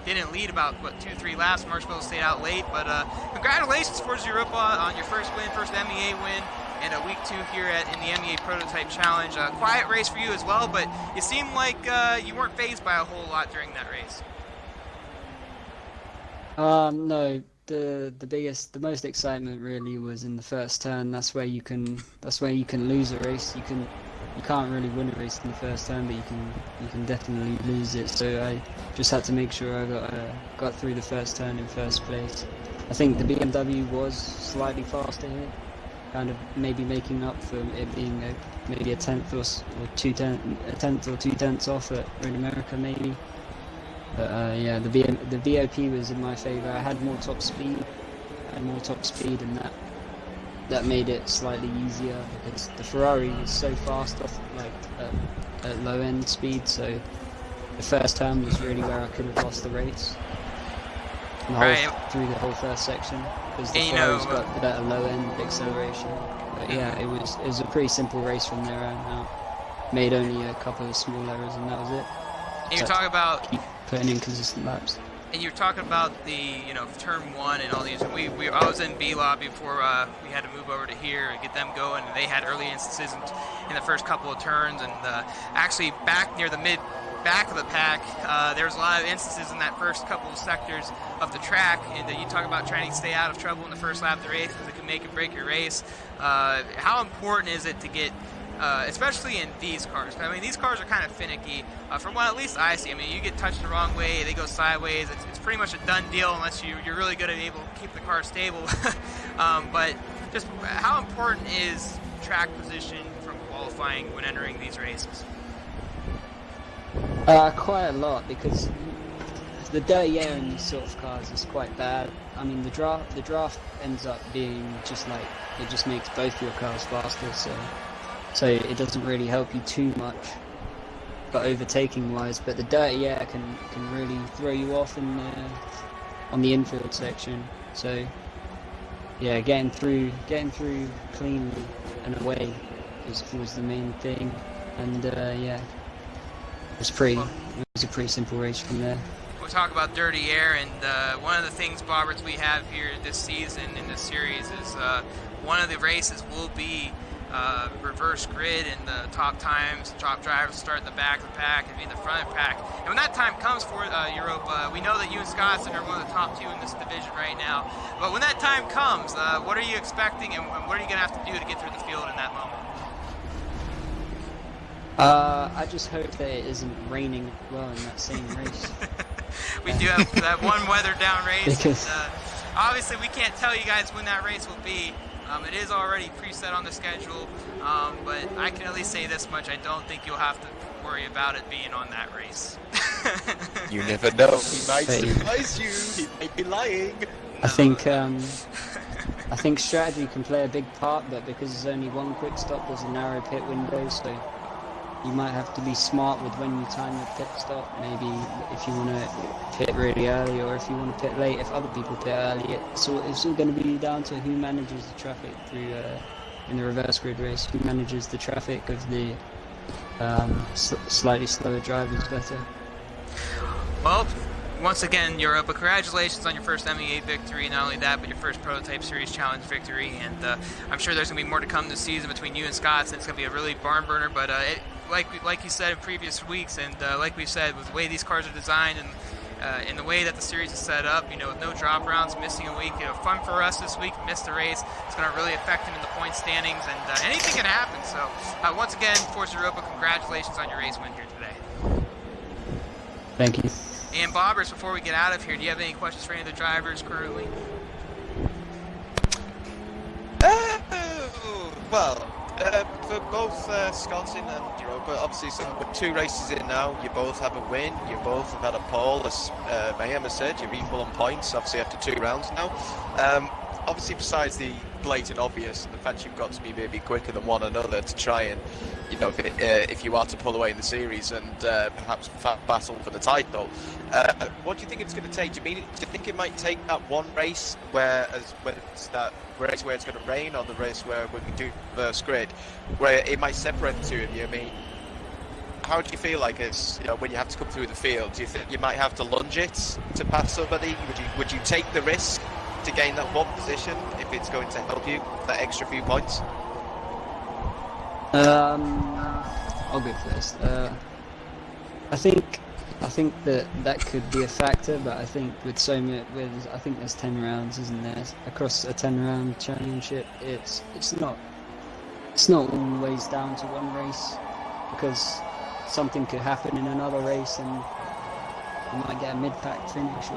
didn't lead about 2-3 laps. Marshmallow stayed out late, but congratulations, Forza Europa, on your first MEA win. And a week 2 here in the MEA Prototype Challenge. A quiet race for you as well, but it seemed like you weren't fazed by a whole lot during that race. No, the most excitement really was in the first turn. That's where you can lose a race. You can't really win a race in the first turn, but you can definitely lose it. So I just had to make sure I got through the first turn in first place. I think the BMW was slightly faster here, kind of maybe making up for it being maybe a tenth or 2 tenths off at Road America maybe. But yeah, the VOP was in my favour. I had more top speed, and that made it slightly easier because the Ferrari was so fast off at low end speed. So the first turn was really where I could have lost the race. Through the whole first section, because the Ferrari's got the better low end acceleration. But yeah, it was a pretty simple race from there on out. Made only a couple of small errors, and that was it. And you're talking about keep putting in consistent laps. And you're talking about the turn 1 and all these. I was in B lobby before we had to move over to here and get them going. And they had early instances in the first couple of turns, and actually back near the back of the pack, there was a lot of instances in that first couple of sectors of the track, and you talk about trying to stay out of trouble in the first lap of the race because it can make or break your race. How important is it to get, especially in these cars? I mean, these cars are kind of finicky, from what at least I see. I mean, you get touched the wrong way, they go sideways. It's pretty much a done deal unless you're really good at able to keep the car stable. But just how important is track position from qualifying when entering these races? Quite a lot, because the dirty air in these sort of cars is quite bad. I mean, the draft ends up being just like, it just makes both your cars faster, so it doesn't really help you too much, but overtaking wise. But the dirty air can really throw you off on the infield section. So yeah, getting through cleanly and away was the main thing, and yeah. It was a pretty simple race from there. We'll talk about dirty air, and one of the things, Boberts, we have here this season in this series is one of the races will be reverse grid, and the top times, top drivers start in the back of the pack and be in the front of the pack. And when that time comes for Europa, we know that you and Scottson are one of the top 2 in this division right now. But when that time comes, what are you expecting, and what are you going to have to do to get through the field in that moment? I just hope that it isn't raining well in that same race. We do have that one weather down race. Because obviously, we can't tell you guys when that race will be. It is already preset on the schedule, but I can at least say this much: I don't think you'll have to worry about it being on that race. You never know. He might surprise you. He might be lying. I think strategy can play a big part, but because there's only one quick stop, there's a narrow pit window, so you might have to be smart with when you time your pit stop. Maybe if you want to pit really early, or if you want to pit late, if other people pit early. It's all going to be down to who manages the traffic through in the reverse grid race. Who manages the traffic of the slightly slower drivers better. Well, once again, Europa, congratulations on your first MEA victory. Not only that, but your first Prototype Series Challenge victory. And I'm sure there's going to be more to come this season between you and Scott. It's going to be a really barn burner. But like you said in previous weeks, and like we said, with the way these cars are designed and the way that the series is set up, you know, with no drop rounds, missing a week, you know, fun for us this week. Missed the race. It's going to really affect him in the point standings, and anything can happen. So once again, Forza Europa, congratulations on your race win here today. Thank you. And Bobbers, before we get out of here, do you have any questions for any of the drivers currently? Well, for both Scotland and Europa, obviously, so with 2 races in now, you both have a win, you both have had a pole, as MEA has said, you're equal on points, obviously after 2 rounds now. Obviously, besides the blatant obvious, the fact you've got to be maybe quicker than one another to try and, you know, if you are to pull away in the series and perhaps battle for the title, what do you think it's going to take? Do you think it might take that one race whether it's that race where it's going to rain, or the race where we can do reverse grid, where it might separate the 2 of you? I mean, how do you feel like it's, you know, when you have to come through the field? Do you think you might have to lunge it to pass somebody? Would you take the risk to gain that one position if it's going to help you that extra few points? I'll go first. I think that could be a factor, but I think I think there's 10 rounds, isn't there? Across a 10-round championship, it's not always down to one race, because something could happen in another race and you might get a mid-pack finish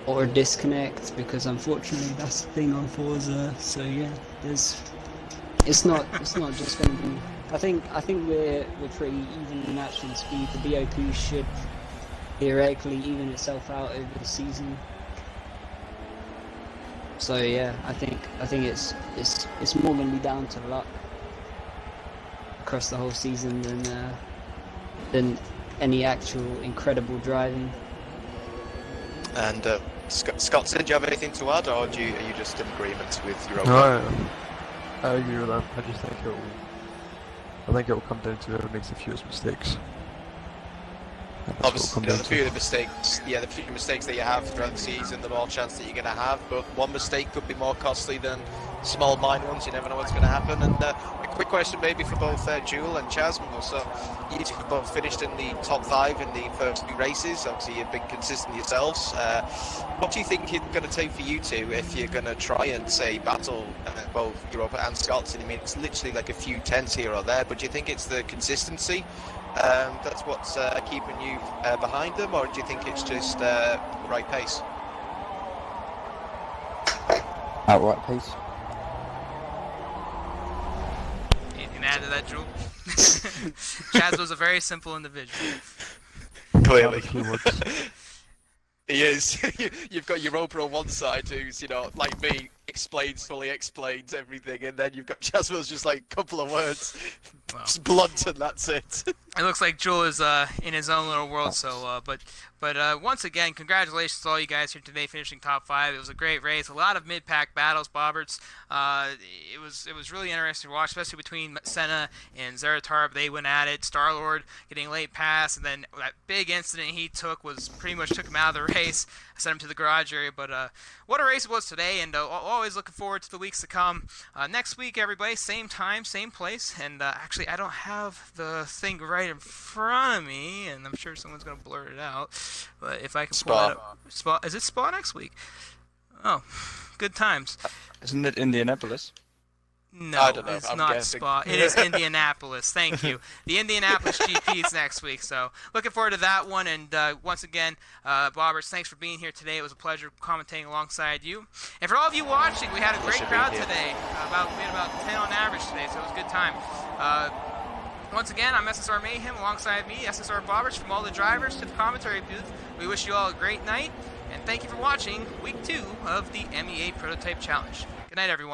or a disconnect, because unfortunately that's the thing on Forza. So yeah, it's not just going to be. I think we're pretty evenly matched in speed. The BOP should theoretically even itself out over the season. So yeah, I think it's more going to be down to luck across the whole season than any actual incredible driving. And Scott, do you have anything to add, or are you just in agreement with your own? No, I agree with that. I just think it will come down to whoever makes the fewest mistakes. Obviously, the fewer mistakes, the fewer mistakes that you have throughout the season, the more chance that you're going to have. But one mistake could be more costly than small minor ones. You never know what's going to happen. And a quick question maybe for both Jewel and Chasmo. So you two have both finished in the top 5 in the first 2 races. Obviously, you've been consistent yourselves. What do you think it's going to take for you two if you're going to try and, say, battle both Europa and Scotland? I mean, it's literally like a few tenths here or there, but do you think it's the consistency that's what's keeping you behind them, or do you think it's just the right pace? Outright pace. Anything to add to that, Jewel? Chaz was a very simple individual. Clearly. He is. You've got Europa on one side who's, you know, like me, fully explains everything, and then you've got Jasmine's just like a couple of words, just blunt, and that's it. It looks like Joel is in his own little world. So, but once again, congratulations to all you guys here today, finishing top 5. It was a great race, a lot of mid-pack battles, Bobberts. It was really interesting to watch, especially between Senna and Zeratarb. They went at it. Star-Lord getting late pass, and then that big incident he took pretty much took him out of the race, sent him to the garage area. But what a race it was today, and always looking forward to the weeks to come. Next week, everybody, same time, same place. And actually, I don't have the thing right in front of me, and I'm sure someone's going to blur it out. But if I can pull it up. Spa, is it Spa next week? Oh, good times. Isn't it Indianapolis? No, I don't know. it's I'm not guessing. Spa. It is Indianapolis. Thank you. The Indianapolis GP is next week, so looking forward to that one. And once again, Bobbers, thanks for being here today. It was a pleasure commentating alongside you. And for all of you watching, we had a great crowd today. We had about 10 on average today, so it was a good time. Once again, I'm SSR Mayhem alongside me, SSR Bobbers, from all the drivers to the commentary booth. We wish you all a great night, and thank you for watching Week 2 of the MEA Prototype Challenge. Good night, everyone.